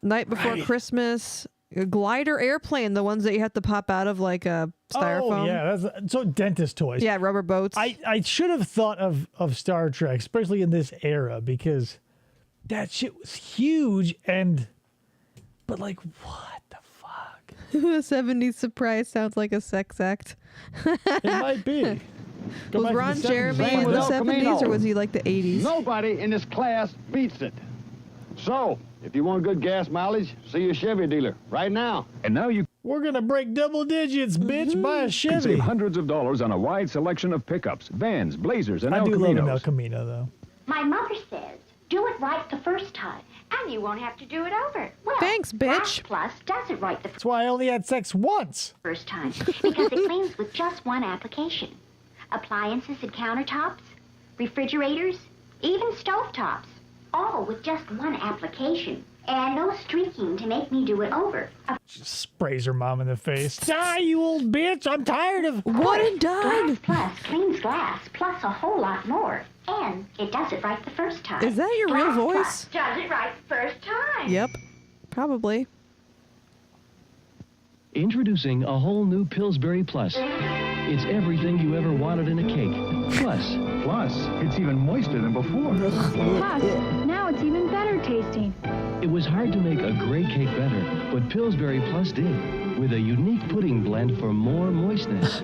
Night Before Christmas, a glider airplane, the ones that you have to pop out of like a styrofoam. Oh, yeah. So dentist toys. Yeah, rubber boats. I should have thought of Star Trek, especially in this era, because that shit was huge but like, what the fuck? The 70s surprise sounds like a sex act. It might be. Was Ron Jeremy in the 70s or was he like the 80s? Nobody in this class beats it. So, if you want good gas mileage, see a Chevy dealer right now. And now you We're going to break double digits, bitch. Buy a can Chevy. save hundreds of dollars on a wide selection of pickups, vans, Blazers, and I El do love an Caminos. El Camino, though. My mother says, do it right the first time, and you won't have to do it over. Well, thanks, bitch. Plus does it right the That's why I only had sex once. first time because it cleans with just one application. Appliances and countertops, refrigerators, even stovetops, all with just one application. And no streaking to make me do it over. Just sprays her mom in the face. Die, you old bitch! I'm tired of one and done. Glass plus cleans glass plus a whole lot more. And it does it right the first time. Is that your real voice? Does it right the first time. Yep, probably. Introducing a whole new Pillsbury Plus. It's everything you ever wanted in a cake. Plus, it's even moister than before. Plus, now it's even better tasting. It was hard to make a great cake better, but Pillsbury Plus did, with a unique pudding blend for more moistness.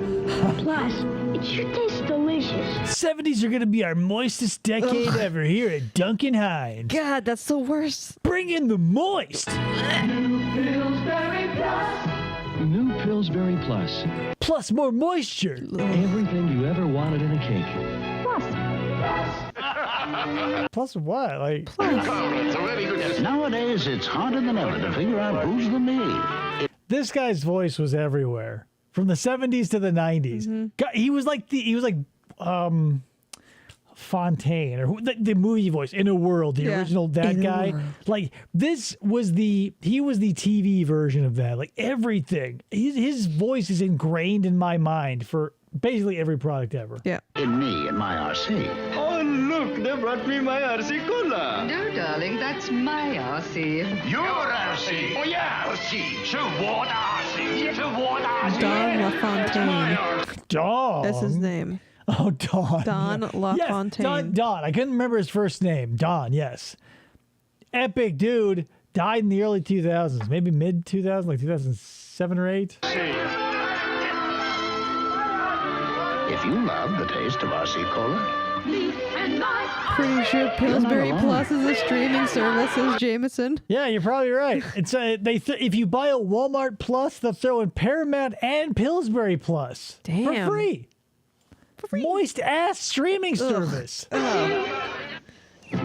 Plus, it sure tastes delicious. 70s are going to be our moistest decade ever here at Duncan Hines. God, that's the worst. Bring in the moist. Pillsbury Plus. New Pillsbury Plus. Plus more moisture. Everything you ever wanted in a cake. Plus what? Like Nowadays, it's harder than ever to figure out who's the me. This guy's voice was everywhere, from the 70s to the 90s. God, he was like Fontaine, or the movie voice in A World, the original guy. Like he was the TV version of that. Like everything, his voice is ingrained in my mind for basically every product ever. Yeah. In me and my RC. Oh, look, they brought me my RC Cola. No, darling, that's my RC. Your RC. Oh, yeah, RC. 是我的 RC. 是我的 RC. Don LaFontaine. Don. That's his name. Oh, Don. Don LaFontaine. Yes, Don. I couldn't remember his first name. Don, yes. Epic dude. Died in the early 2000s. Maybe mid 2000s, like 2007 or 8. If you love the taste of RC Cola. Pretty sure Pillsbury Plus is a streaming service, as Jameson. Yeah, you're probably right. It's if you buy a Walmart Plus, they'll throw in Paramount and Pillsbury Plus. Damn. For free. Moist ass streaming service.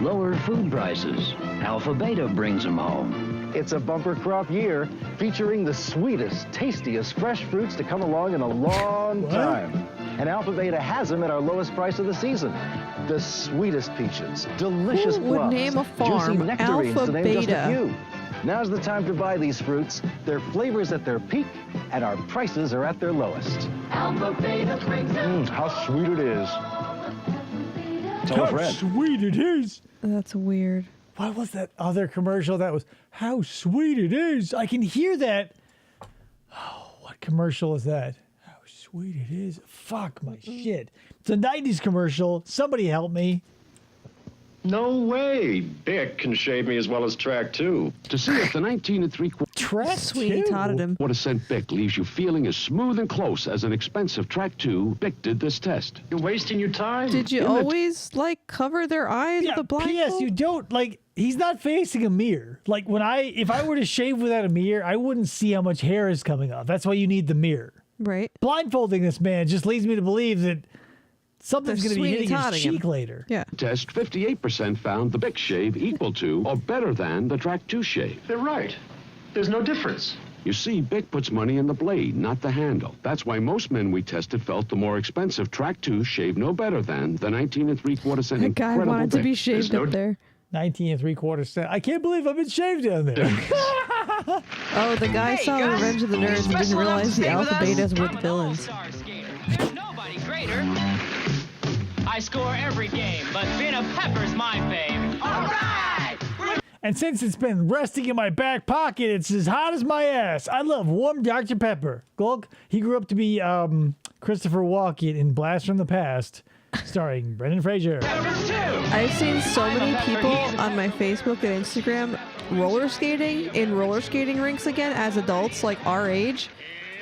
Lower food prices. Alpha Beta brings them home. It's a bumper crop year featuring the sweetest, tastiest fresh fruits to come along in a long time. And Alpha Beta has them at our lowest price of the season. The sweetest peaches, delicious Who would plums, name a farm juicy nectarines Alpha to name just a Beta? few. Now's the time to buy these fruits. Their flavor's at their peak, and our prices are at their lowest. Alpha Beta brings them. How sweet it is. Tell a How friend. sweet it is. That's weird. What was that other commercial that was, how sweet it is? I can hear that. Oh, what commercial is that? How sweet it is. Fuck my shit. It's a 90s commercial. Somebody help me. No way. Bick can shave me as well as Track 2. To see if the 19 3/4 Track Sweeney Todded him. Water Scent Bic leaves you feeling as smooth and close as an expensive Track 2, Bic did this test. You're wasting your time. Did you always cover their eyes with a blindfold? P.S. You don't he's not facing a mirror. Like if I were to shave without a mirror, I wouldn't see how much hair is coming off. That's why you need the mirror. Right. Blindfolding this man just leads me to believe that something's They're going to be hitting his Sweeney-Todding cheek him. later. Yeah. Test 58% found the Bic shave equal to or better than the Track 2 shave. They're right. There's no difference. You see, Bic puts money in the blade, not the handle. That's why most men we tested felt the more expensive Track 2 shave no better than the 19 3/4 cent That guy incredible wanted to Bic. be shaved up there. 19 3/4 cent. I can't believe I've been shaved down there. Oh, the guy saw Revenge of the Nerds and didn't realize the Alpha Betas were the villains. Nobody greater. I score every game, but Vina Pepper's my fave. All right! And since it's been resting in my back pocket, it's as hot as my ass. I love warm Dr. Pepper. Glug, he grew up to be Christopher Walken in Blast from the Past, starring Brendan Fraser. I've seen so many people on my Facebook and Instagram roller skating in roller skating rinks again as adults, like our age.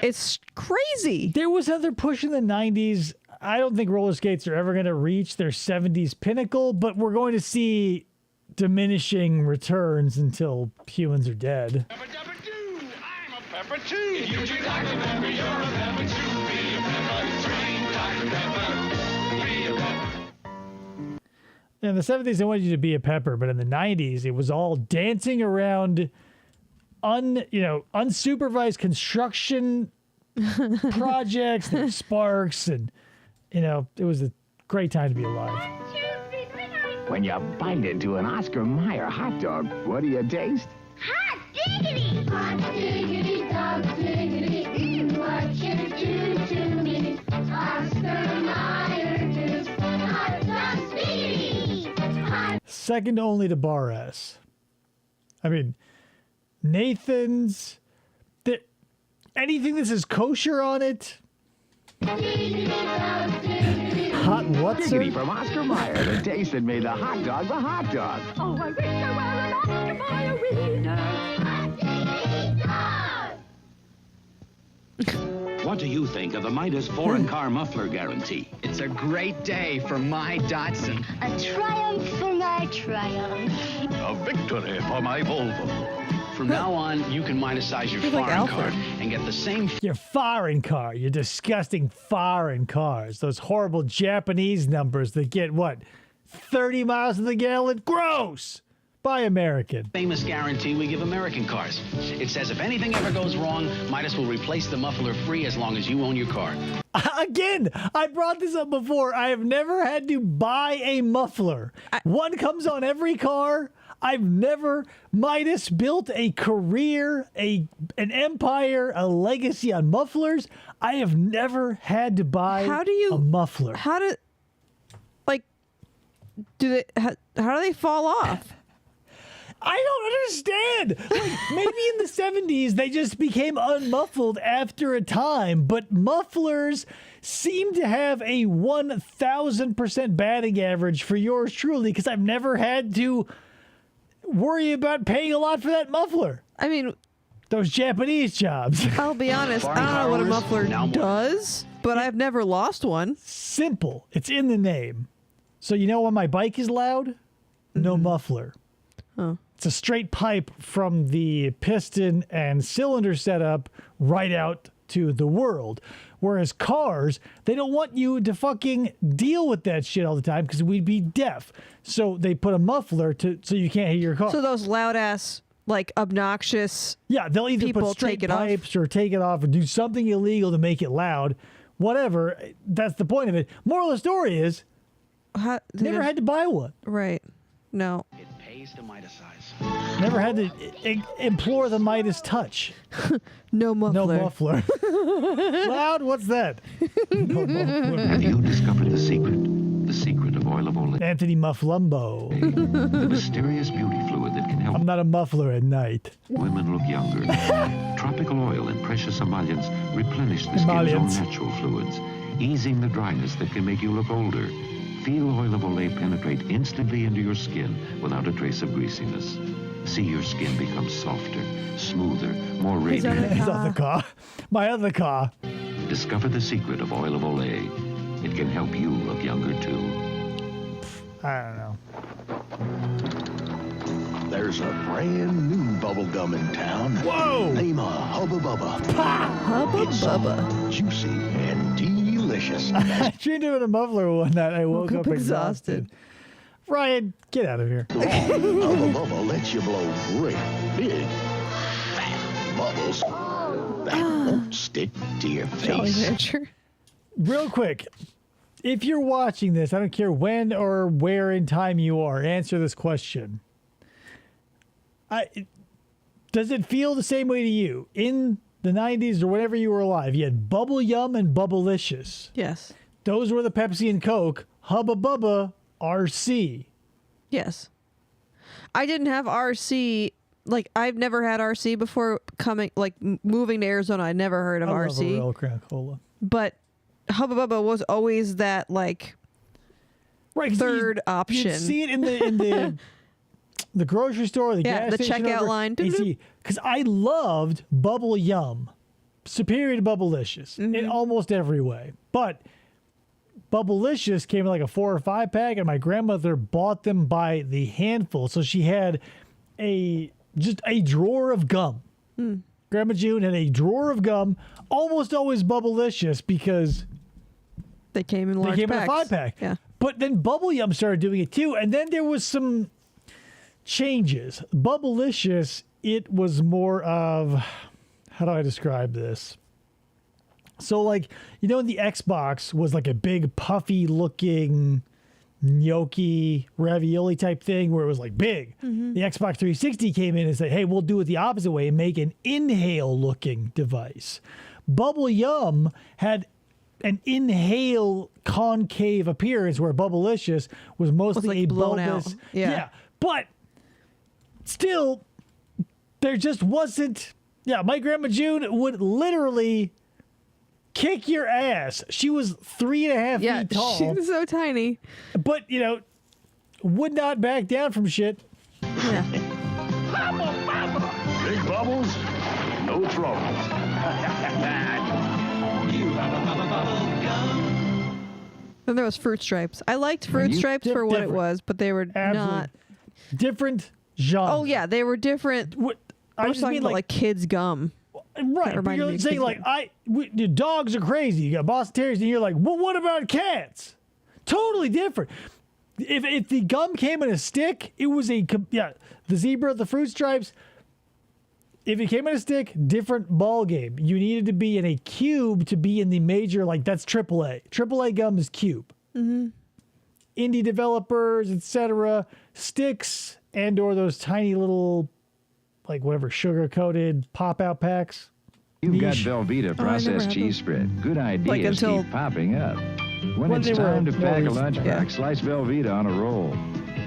It's crazy. There was another push in the 90s. I don't think roller skates are ever going to reach their 70s pinnacle, but we're going to see diminishing returns until humans are dead. Pepper too. If you drink Dr. Pepper, you're a pepper too. Be a pepper, drink Dr. Pepper. Be a pepper. In the 70s, they wanted you to be a pepper, but in the 90s, it was all dancing around unsupervised construction projects, and sparks, and it was a great time to be alive. When you bite into an Oscar Mayer hot dog, what do you taste? Hot diggity! Hot diggity, dog diggity, what you do to me. Oscar Mayer juice, hot dog diggity. Second only to Bar S. I mean, Nathan's, anything that says kosher on it. Hot what's Diggity from Oscar Mayer, the taste that made the hot dog the hot dog. Oh, I wish I were an Oscar Mayer wiener. Hot diggity dog! What do you think of the Midas foreign car muffler guarantee? It's a great day for my Datsun. A triumph for my triumph. A victory for my Volvo. From now on, you can Midasize your You're like foreign car Alfred. and get the same Your foreign car, your disgusting foreign cars. Those horrible Japanese numbers that get, 30 miles to the gallon? Gross! Buy American. famous guarantee we give American cars. It says if anything ever goes wrong, Midas will replace the muffler free as long as you own your car. Again, I brought this up before. I have never had to buy a muffler. One comes on every car. I've never. Midas built a career, an empire, a legacy on mufflers. I have never had to buy a muffler. How do how do they fall off? I don't understand. Maybe in the 70s, they just became unmuffled after a time, but mufflers seem to have a 1,000% batting average for yours truly, because I've never had to worry about paying a lot for that muffler. I mean, those Japanese jobs. I'll be honest, I don't know what a muffler does, but I've never lost one. Simple. It's in the name. So you know when my bike is loud? No muffler. Oh. It's a straight pipe from the piston and cylinder setup right out to the world. Whereas cars, they don't want you to fucking deal with that shit all the time because we'd be deaf. So they put a muffler so you can't hear your car. So those loud ass, obnoxious they'll either people put straight take it pipes or take it off or do something illegal to make it loud. Whatever. That's the point of it. Moral of the story is, never had to buy one. Right. No. It pays to Midasize. Never had to implore the Midas touch. No muffler. No muffler. Loud? What's that? No muffler. Have you discovered the secret of oil of Olay? Anthony Mufflumbo. The mysterious beauty fluid that can help I'm not a muffler at night. women look younger. Tropical oil and precious emollients replenish the skin's Emollients. own natural fluids, easing the dryness that can make you look older. Feel oil of Olay penetrate instantly into your skin without a trace of greasiness. See your skin become softer, smoother, more radiant. He's on the car. My other car. Discover the secret of oil of Olay. It can help you look younger too. I don't know. There's a brand new bubble gum in town. Whoa! Name a Hubba Bubba. Hubba It's Bubba. juicy and delicious. I dreamed of a muffler one night. I woke up exhausted. Ryan, get out of here. Hubba Bubba lets you blow great, big, fat bubbles that won't stick to your Jolly face. Rancher. Real quick, if you're watching this, I don't care when or where in time you are, answer this question. Does it feel the same way to you? In the 90s or whenever you were alive, you had Bubble Yum and Bubblicious. Yes. Those were the Pepsi and Coke. Hubba Bubba, RC. Yes. I didn't have RC. I've never had RC before moving to Arizona. I never heard of I RC. love a real Crown Cola. But Hubba Bubba was always that third option. You'd see it in the grocery store, the gas the station. checkout line. Because I loved Bubble Yum, superior to Bubblicious in almost every way. But Bubblicious came in a 4 or 5 pack, and my grandmother bought them by the handful. So she had just a drawer of gum. Grandma June had a drawer of gum, almost always Bubblicious, because they came in large packs. in a 5-pack. Yeah. But then Bubble Yum started doing it too, and then there was some changes. Bubblicious, it was more of, how do I describe this? So, like, you know, the Xbox was like a big puffy looking gnocchi ravioli type thing where it was like big. The Xbox 360 came in and said, hey, we'll do it the opposite way and make an inhale looking device. Bubble Yum had an inhale concave appearance where Bubblicious was mostly like a blown bulbous. out. Yeah. But still, there just wasn't. Yeah, my Grandma June would literally kick your ass. She was 3.5 feet tall. She was so tiny. But, you know, would not back down from shit. Yeah. Big bubbles, no troubles. Then there was Fruit Stripes. I liked Fruit Stripes for what it was, but they were not different genre. Oh yeah, they were different. I was just talking mean, about like kids gum. Right, but you're saying like the dogs are crazy. You got Boston Terriers, and you're like, well, what about cats? Totally different. If the gum came in a stick, it was the zebra, the Fruit Stripes. If it came in a stick, different ball game. You needed to be in a cube to be in the major, like that's AAA. AAA gum is cube. Indie developers, etc. Sticks and/or those tiny little, like whatever, sugar-coated pop-out packs. You've got Velveeta processed cheese spread. Good ideas keep popping up. When it's time to pack a lunchbox, slice Velveeta on a roll.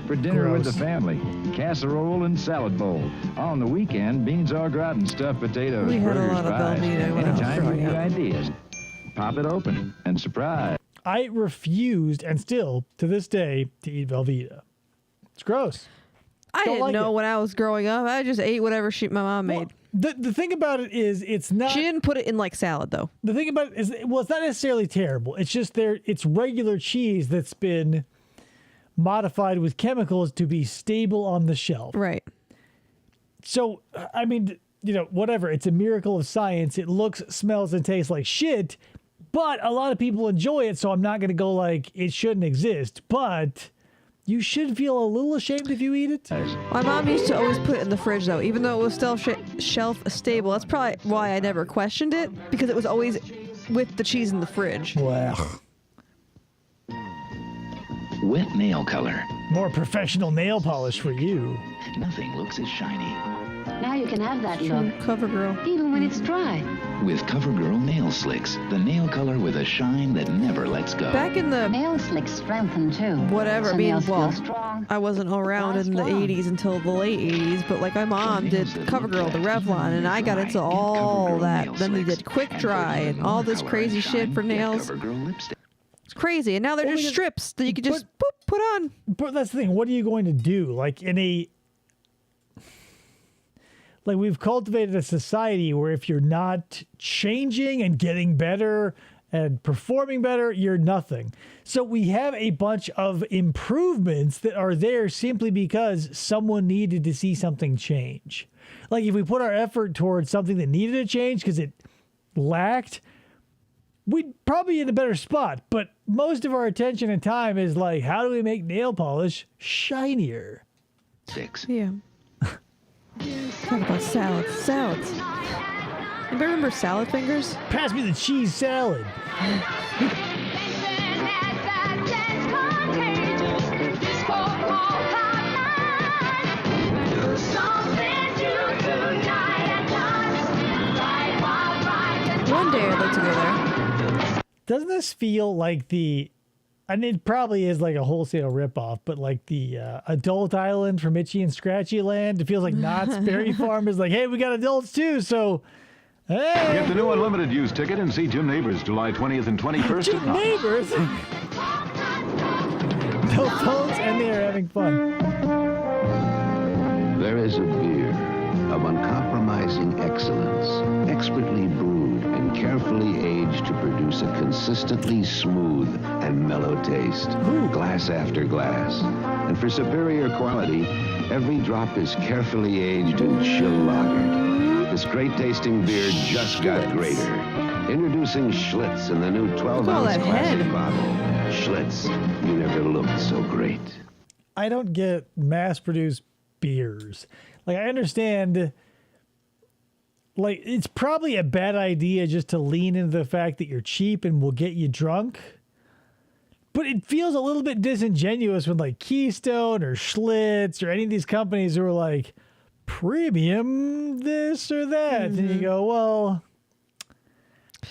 For dinner with the family, casserole and salad bowl. On the weekend, beans au gratin, stuffed potatoes, We had a burgers, lot of fries. Velveeta when I was Anytime for growing new up. ideas. Pop it open and surprise. I refused, and still to this day, to eat Velveeta. It's gross. I didn't know when I was growing up. I just ate whatever my mom made. The thing about it is, it's not. She didn't put it in like salad though. The thing about it is, well, it's not necessarily terrible. It's just it's regular cheese that's been modified with chemicals to be stable on the shelf. Right. So, I mean, you know, whatever. It's a miracle of science. It looks, smells, and tastes like shit, but a lot of people enjoy it, so I'm not going to go like it shouldn't exist. But you should feel a little ashamed if you eat it. My mom used to always put it in the fridge though, even though it was still shelf stable. That's probably why I never questioned it, because it was always with the cheese in the fridge. Wow. Wet nail color. More professional nail polish for you. Nothing looks as shiny. Now you can have that look. CoverGirl. Even when it's dry. With CoverGirl Nail Slicks, the nail color with a shine that never lets go. Back in the nail slicks strengthen too. Whatever, So I mean, nails well, feel strong. I wasn't around in the 80s until the late 80s, but like my mom did CoverGirl, the Revlon, and I got into all that. Then they did Quick Dry and all this crazy shit for nails. It's crazy, and now they're just strips that you can just put on. But that's the thing. What are you going to do? Like we've cultivated a society where if you're not changing and getting better and performing better, you're nothing. So we have a bunch of improvements that are there simply because someone needed to see something change. Like if we put our effort towards something that needed to change because it lacked, we'd probably be in a better spot. But most of our attention and time is like, how do we make nail polish shinier? 6. Yeah. Talk about salads. Salads. Anybody remember salad fingers? Pass me the cheese salad. One day I'd like to go there. Doesn't this feel like and it probably is like a wholesale ripoff, but like the adult island from Itchy and Scratchy Land? It feels like Knott's Berry Farm is like, hey, we got adults too, so hey. Get the new unlimited use ticket and see Jim Neighbors July 20th and 21st. Jim Neighbors? No phones, and they are having fun. There is a beer of uncompromising excellence, expertly brewed and carefully aged to produce a consistently smooth and mellow taste, glass after glass. And for superior quality, every drop is carefully aged and chill lagered. This great tasting beer just got greater. Introducing Schlitz in the new 12-ounce classic bottle. Schlitz, you never looked so great. I don't get mass-produced beers. Like, I understand, like, it's probably a bad idea just to lean into the fact that you're cheap and will get you drunk. But it feels a little bit disingenuous when, like, Keystone or Schlitz or any of these companies who are like, premium this or that. And you go, well,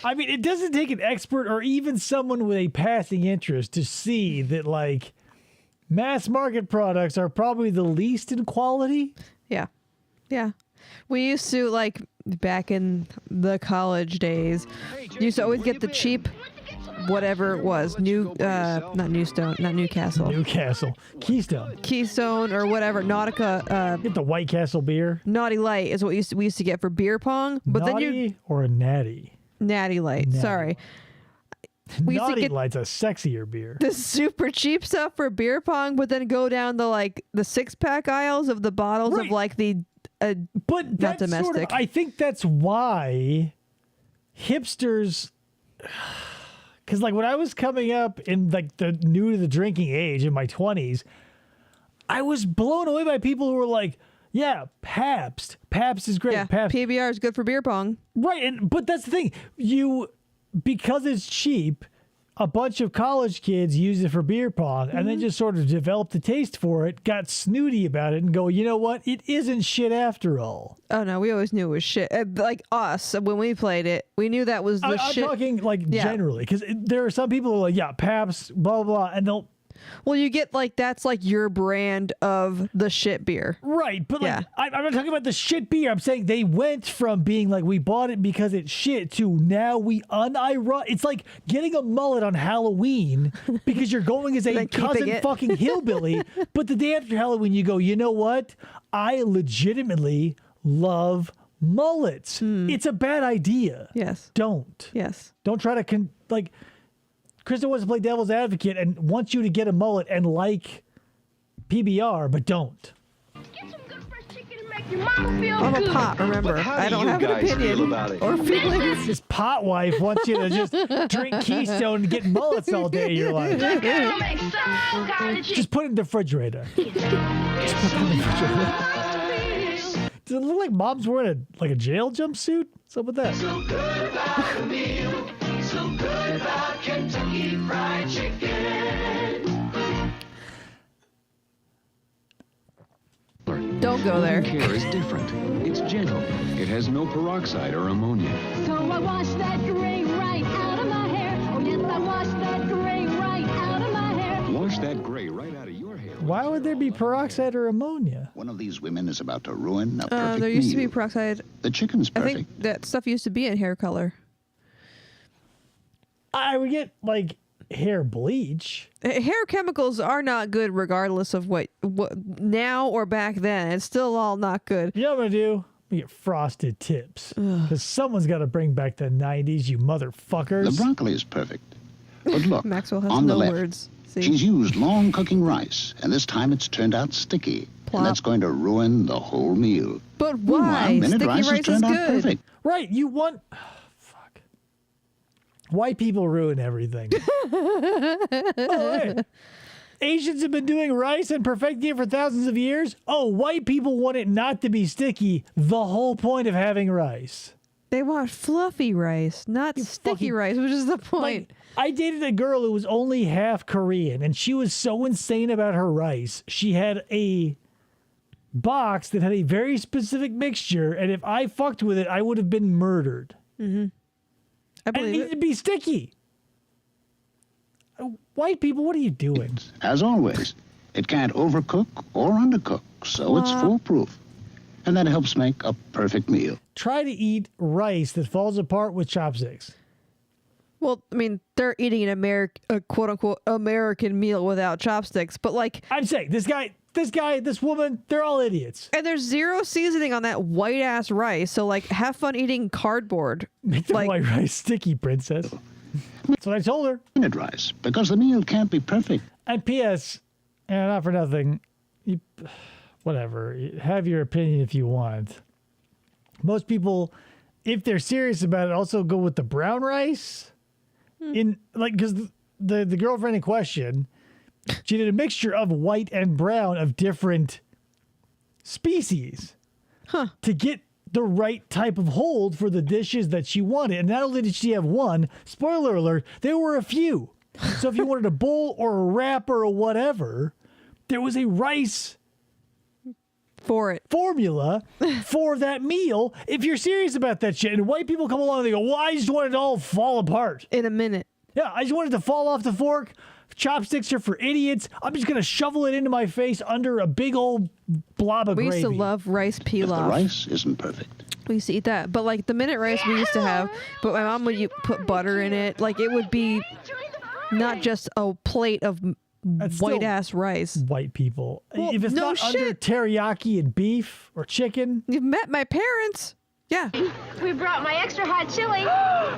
I mean, it doesn't take an expert or even someone with a passing interest to see that, like, mass market products are probably the least in quality. Yeah. Yeah. We used to, like, back in the college days, used to always get the cheap whatever it was, not Newcastle. Keystone or whatever, Nautica. Get the White Castle beer. Naughty Light is what we used to get for beer pong. But Naughty or a Natty? Natty Light, sorry. Naughty Light's a sexier beer. The super cheap stuff for beer pong, but then go down the, like, the 6-pack aisles of the bottles of, like, the but not domestic. Sort of, I think that's why hipsters, because, like, when I was coming up in, like, the new to the drinking age in my 20s, I was blown away by people who were like, yeah, Pabst is great. Yeah, Pabst. PBR is good for beer pong. Right, but that's the thing. Because it's cheap, a bunch of college kids use it for beer pong and then just sort of developed a taste for it, got snooty about it, and go, you know what? It isn't shit after all. Oh, no, we always knew it was shit. Like us, when we played it, we knew that was the shit. I'm talking, like, generally, because there are some people who are like, yeah, Pabst, blah, blah, blah, and they'll... Well, you get, like, that's, like, your brand of the shit beer. Right, but, like, I'm not talking about the shit beer. I'm saying they went from being, like, we bought it because it's shit to now we It's like getting a mullet on Halloween because you're going as a cousin fucking hillbilly, but the day after Halloween you go, you know what? I legitimately love mullets. It's a bad idea. Yes. Don't. Yes. Don't try to, Krista wants to play devil's advocate and wants you to get a mullet and like PBR, but don't. I'm a pot, remember. I don't have an opinion or feelings. This pot wife wants you to just drink Keystone and get mullets all day of your life. Just put it in the refrigerator. Just put it in the refrigerator. Does it look like Mom's wearing a jail jumpsuit? What's up with that? So good about the meal. So good about Kentucky Fried Chicken. Don't go there. Care is different. It's gentle. It has no peroxide or ammonia. So I wash that gray right out of my hair. Oh yes, I wash that gray right out of my hair. Wash that gray right out of your hair. Why would there be peroxide or ammonia? One of these women is about to ruin a perfect There used to meal. be peroxide. The chicken's perfect. I think that stuff used to be in hair color. I would get, hair bleach. Hair chemicals are not good regardless of what now or back then. It's still all not good. You know what I'm going to do? We get frosted tips. Because someone's got to bring back the 90s, you motherfuckers. The broccoli is perfect. But look, Maxwell has on no the left, words. See? she's used long cooking rice, and this time it's turned out sticky. Plop. And that's going to ruin the whole meal. But why? Meanwhile, minute Sticky rice has is turned out good. perfect. Right, you want... fuck. White people ruin everything. Asians have been doing rice and perfecting it for thousands of years. Oh, white people want it not to be sticky. The whole point of having rice. They want fluffy rice, not sticky rice, which is the point. I dated a girl who was only half Korean, and she was so insane about her rice. She had a box that had a very specific mixture, and if I fucked with it, I would have been murdered. Mm-hmm. I believe and it needed to be sticky. White people, what are you doing? As always, it can't overcook or undercook, so it's foolproof. And that helps make a perfect meal. Try to eat rice that falls apart with chopsticks. Well, I mean, they're eating a quote-unquote American meal without chopsticks, but I'm saying, this guy, this woman, they're all idiots. And there's zero seasoning on that white-ass rice, so, have fun eating cardboard. Make the white rice sticky, princess. That's what I told her. Minute rice, because the meal can't be perfect. And P.S., not for nothing, whatever, have your opinion if you want. Most people if they're serious about it, also go with the brown rice. Because the girlfriend in question, she did a mixture of white and brown of different species to get the right type of hold for the dishes that she wanted. And not only did she have one, spoiler alert, there were a few. So if you wanted a bowl or a wrapper or whatever, there was a rice formula for that meal. If you're serious about that shit, and white people come along and they go, well, I just want it to all fall apart in a minute. Yeah, I just want it to fall off the fork. Chopsticks are for idiots. I'm just going to shovel it into my face under a big old blob of gravy. We used to love rice pilaf. The rice isn't perfect. We used to eat that. But like the minute rice we used to have, but my mom would put butter in it. Like it would be not just a plate of white ass rice. White people. Well, if it's not under teriyaki and beef or chicken. You've met my parents. Yeah. We brought my extra hot chili.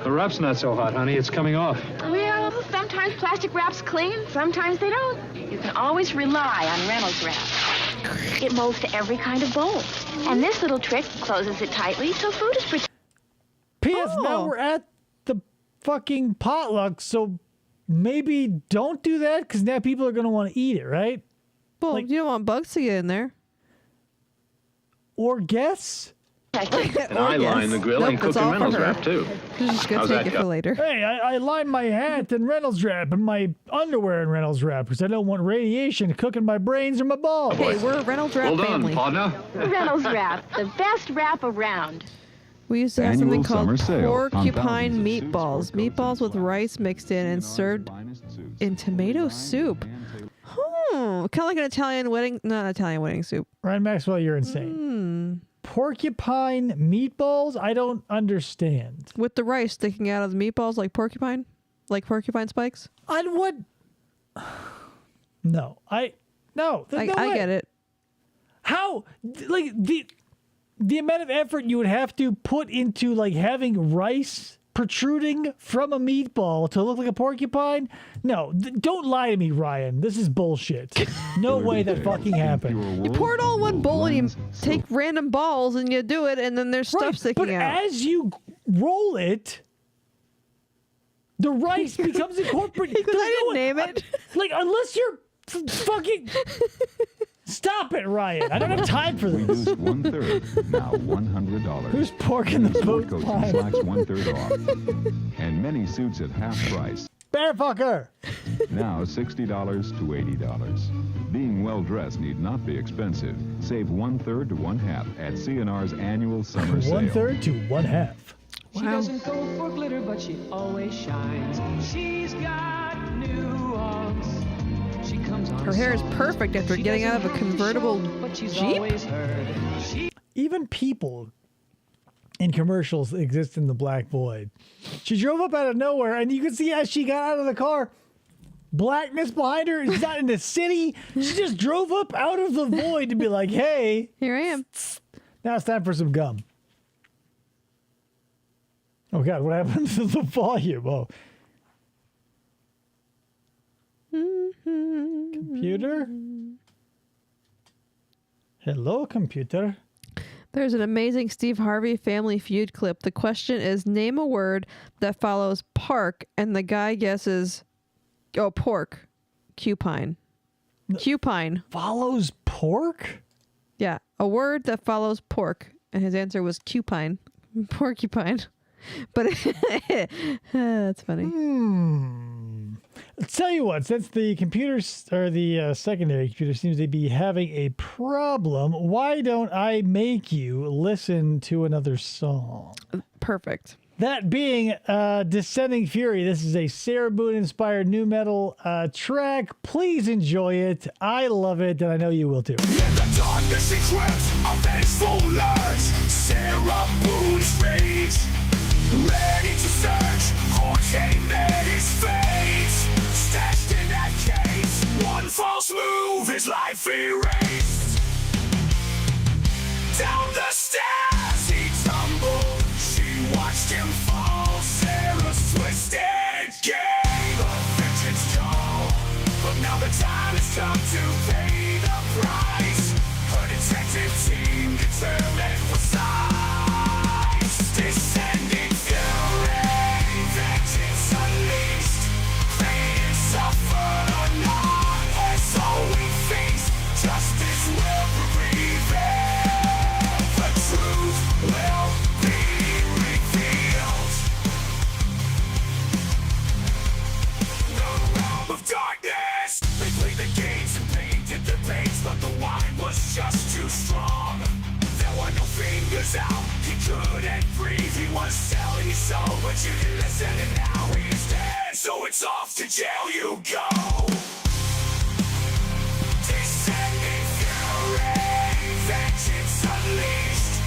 The wrap's not so hot, honey. It's coming off. Well, sometimes plastic wraps clean, sometimes they don't. You can always rely on Reynolds Wrap. It molds to every kind of bowl. And this little trick closes it tightly so food is protected. P.S. Now we're at the fucking potluck, so maybe don't do that because now people are going to want to eat it, right? Well, you don't want bugs to get in there. Or guests? And I line the grill and cook in Reynolds Wrap, too. Just gonna take it for later. Hey, I line my hat in Reynolds Wrap and my underwear in Reynolds Wrap because I don't want radiation cooking my brains or my balls. Hey, we're a Reynolds Wrap Well done, family. partner. Reynolds Wrap, the best wrap around. We used to have something called sale on porcupine meatballs. Meatballs with rice mixed in and served in tomato soup. Kind of like an Italian wedding, not an Italian wedding soup. Ryan Maxwell, you're insane. Porcupine meatballs? I don't understand. With the rice sticking out of the meatballs like porcupine spikes? On what? No. I way. get it. How? Like, the amount of effort you would have to put into, like, having rice protruding from a meatball to look like a porcupine? No, don't lie to me, Ryan. This is bullshit. No way that fucking happened. You pour it all in one bowl and you take random balls and you do it and then there's stuff sticking out. But as you roll it, the rice becomes incorporated. Because I didn't name it. Like, unless you're fucking... Stop it, Ryan. I don't have time for this. Reduced 1/3, now $100. Who's porking the boat coats pie? and slacks 1/3 off. And many suits at half price. Bear fucker. Now $60 to $80. Being well-dressed need not be expensive. Save 1/3 to 1/2 at CNR's annual summer sale. 1/3 to 1/2. She doesn't go for glitter, but she always shines. She's got nuance. She comes on. Her hair is perfect after getting out of a convertible Jeep. Even people in commercials exist in the black void. She drove up out of nowhere, and you can see as she got out of the car, blackness behind her. She's not in the city. She just drove up out of the void to be like, hey. Here I am. Now it's time for some gum. Oh, God, what happened to the volume? Oh. Computer? Hello, computer. There's an amazing Steve Harvey Family Feud clip. The question is, name a word that follows park, and the guy guesses, pork. Cupine. Cupine. Follows pork? Yeah, a word that follows pork. And his answer was cupine. Porcupine. But that's funny. Let's tell you what, since the computers or the secondary computer seems to be having a problem, why don't I make you listen to another song? Perfect. That being Descending Fury. This is a Sarah Boone-inspired new metal track. Please enjoy it. I love it, and I know you will too. In the darkness and crypts of vengeful lurch, Sarah Boone's rage, ready to search, haunting met his fate. Stashed in that case, one false move, his life erased. Down the stairs he tumbled, she watched him fall. Sarah's twisted game of vengeance call, but now the time has come to pay the price. Her detective team determined precise. fingers out. He couldn't breathe, he was selling his soul, but you can listen and now he's dead. So it's off to jail you go. Descending fury, vengeance unleashed.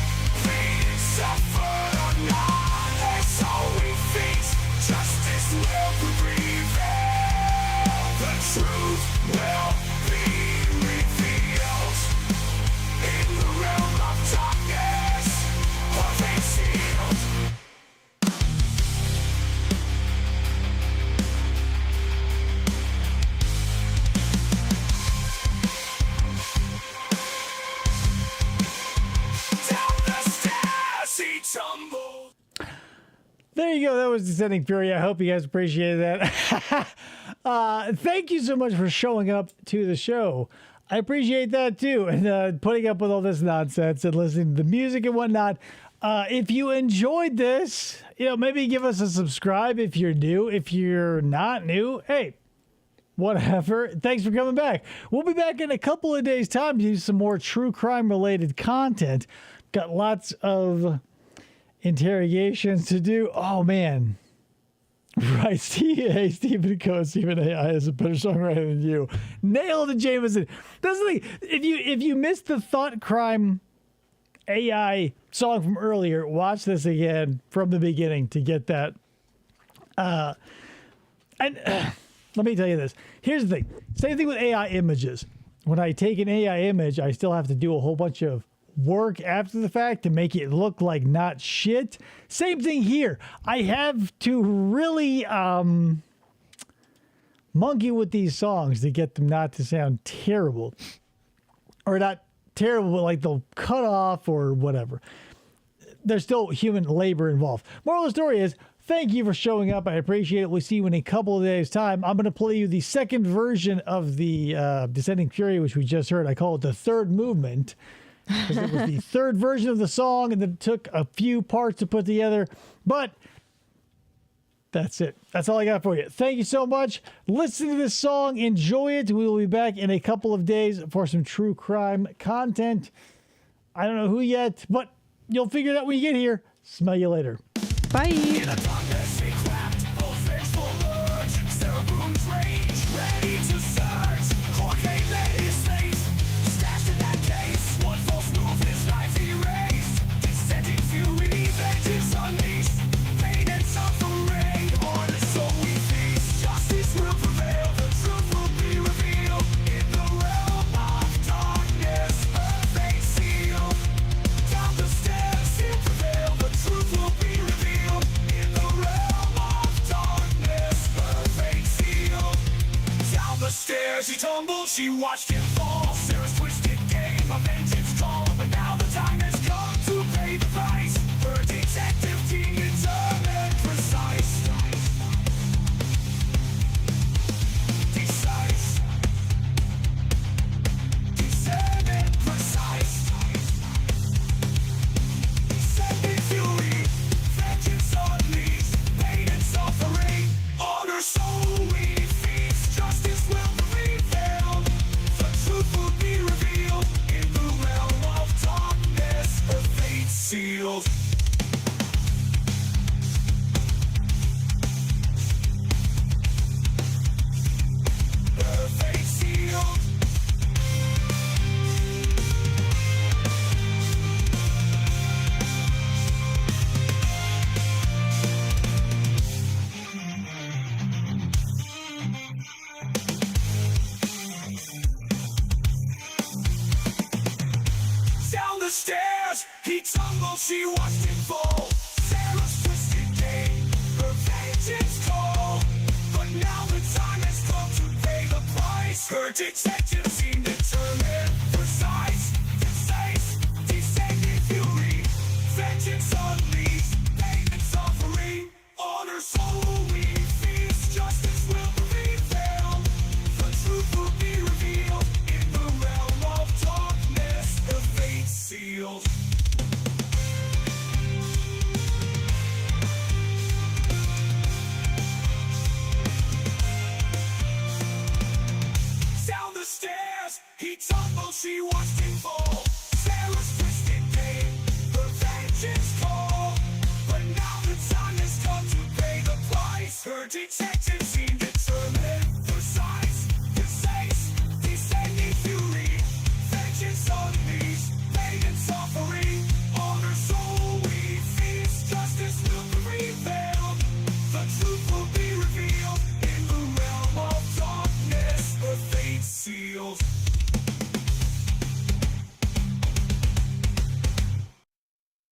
Pain and suffer or not, that's all we face. Justice will prevail. The truth will be revealed. In the realm of darkness, perfect sealed. Down the stairs he tumbled. There you go. That was Descending Fury. I hope you guys appreciated that. Thank you so much for showing up to the show. I appreciate that too. And putting up with all this nonsense and listening to the music and whatnot. If you enjoyed this, maybe give us a subscribe if you're new. If you're not new, hey, whatever. Thanks for coming back. We'll be back in a couple of days' time to do some more true crime related content. Got lots of interrogations to do. Oh, man. Right, Stephen Coe, Stephen AI is a better songwriter than you. Nailed it, Jameson. That's the thing. If you missed the Thought Crime AI song from earlier, watch this again from the beginning to get that. Let me tell you this. Here's the thing. Same thing with AI images. When I take an AI image, I still have to do a whole bunch of work after the fact to make it look like not shit. Same thing here. I have to really monkey with these songs to get them not to sound terrible. Or not terrible, but like they'll cut off or whatever. There's still human labor involved. Moral of the story is, thank you for showing up. I appreciate it. We'll see you in a couple of days' time. I'm going to play you the second version of the Descending Fury, which we just heard. I call it the third movement, because it was the third version of the song, and it took a few parts to put together. But that's it. That's all I got for you. Thank you so much. Listen to this song. Enjoy it. We will be back in a couple of days for some true crime content. I don't know who yet, but you'll figure it out when you get here. Smell you later. Bye. She tumbled, she watched him fall. Sarah's twisted game, a vengeance call. But now the time has come to pay the price. Her detective team determined, precise. Determined, precise. Descending fury, vengeance unleashed. Pain and suffering, on her soul we feast. Justice will will be revealed in the realm of darkness. Her fate sealed. Her fate sealed. Stairs, he tumbled, she watched him fall. Sarah's twisted game, her vengeance call. But now the time has come to pay the price. Her detective seemed determined, precise. Descending fury, vengeance unleashed. Pain and suffering, on her soul we feast. Justice will prevail, the truth will be revealed in the realm of darkness. Her fate sealed. Down the stairs. guarantee check.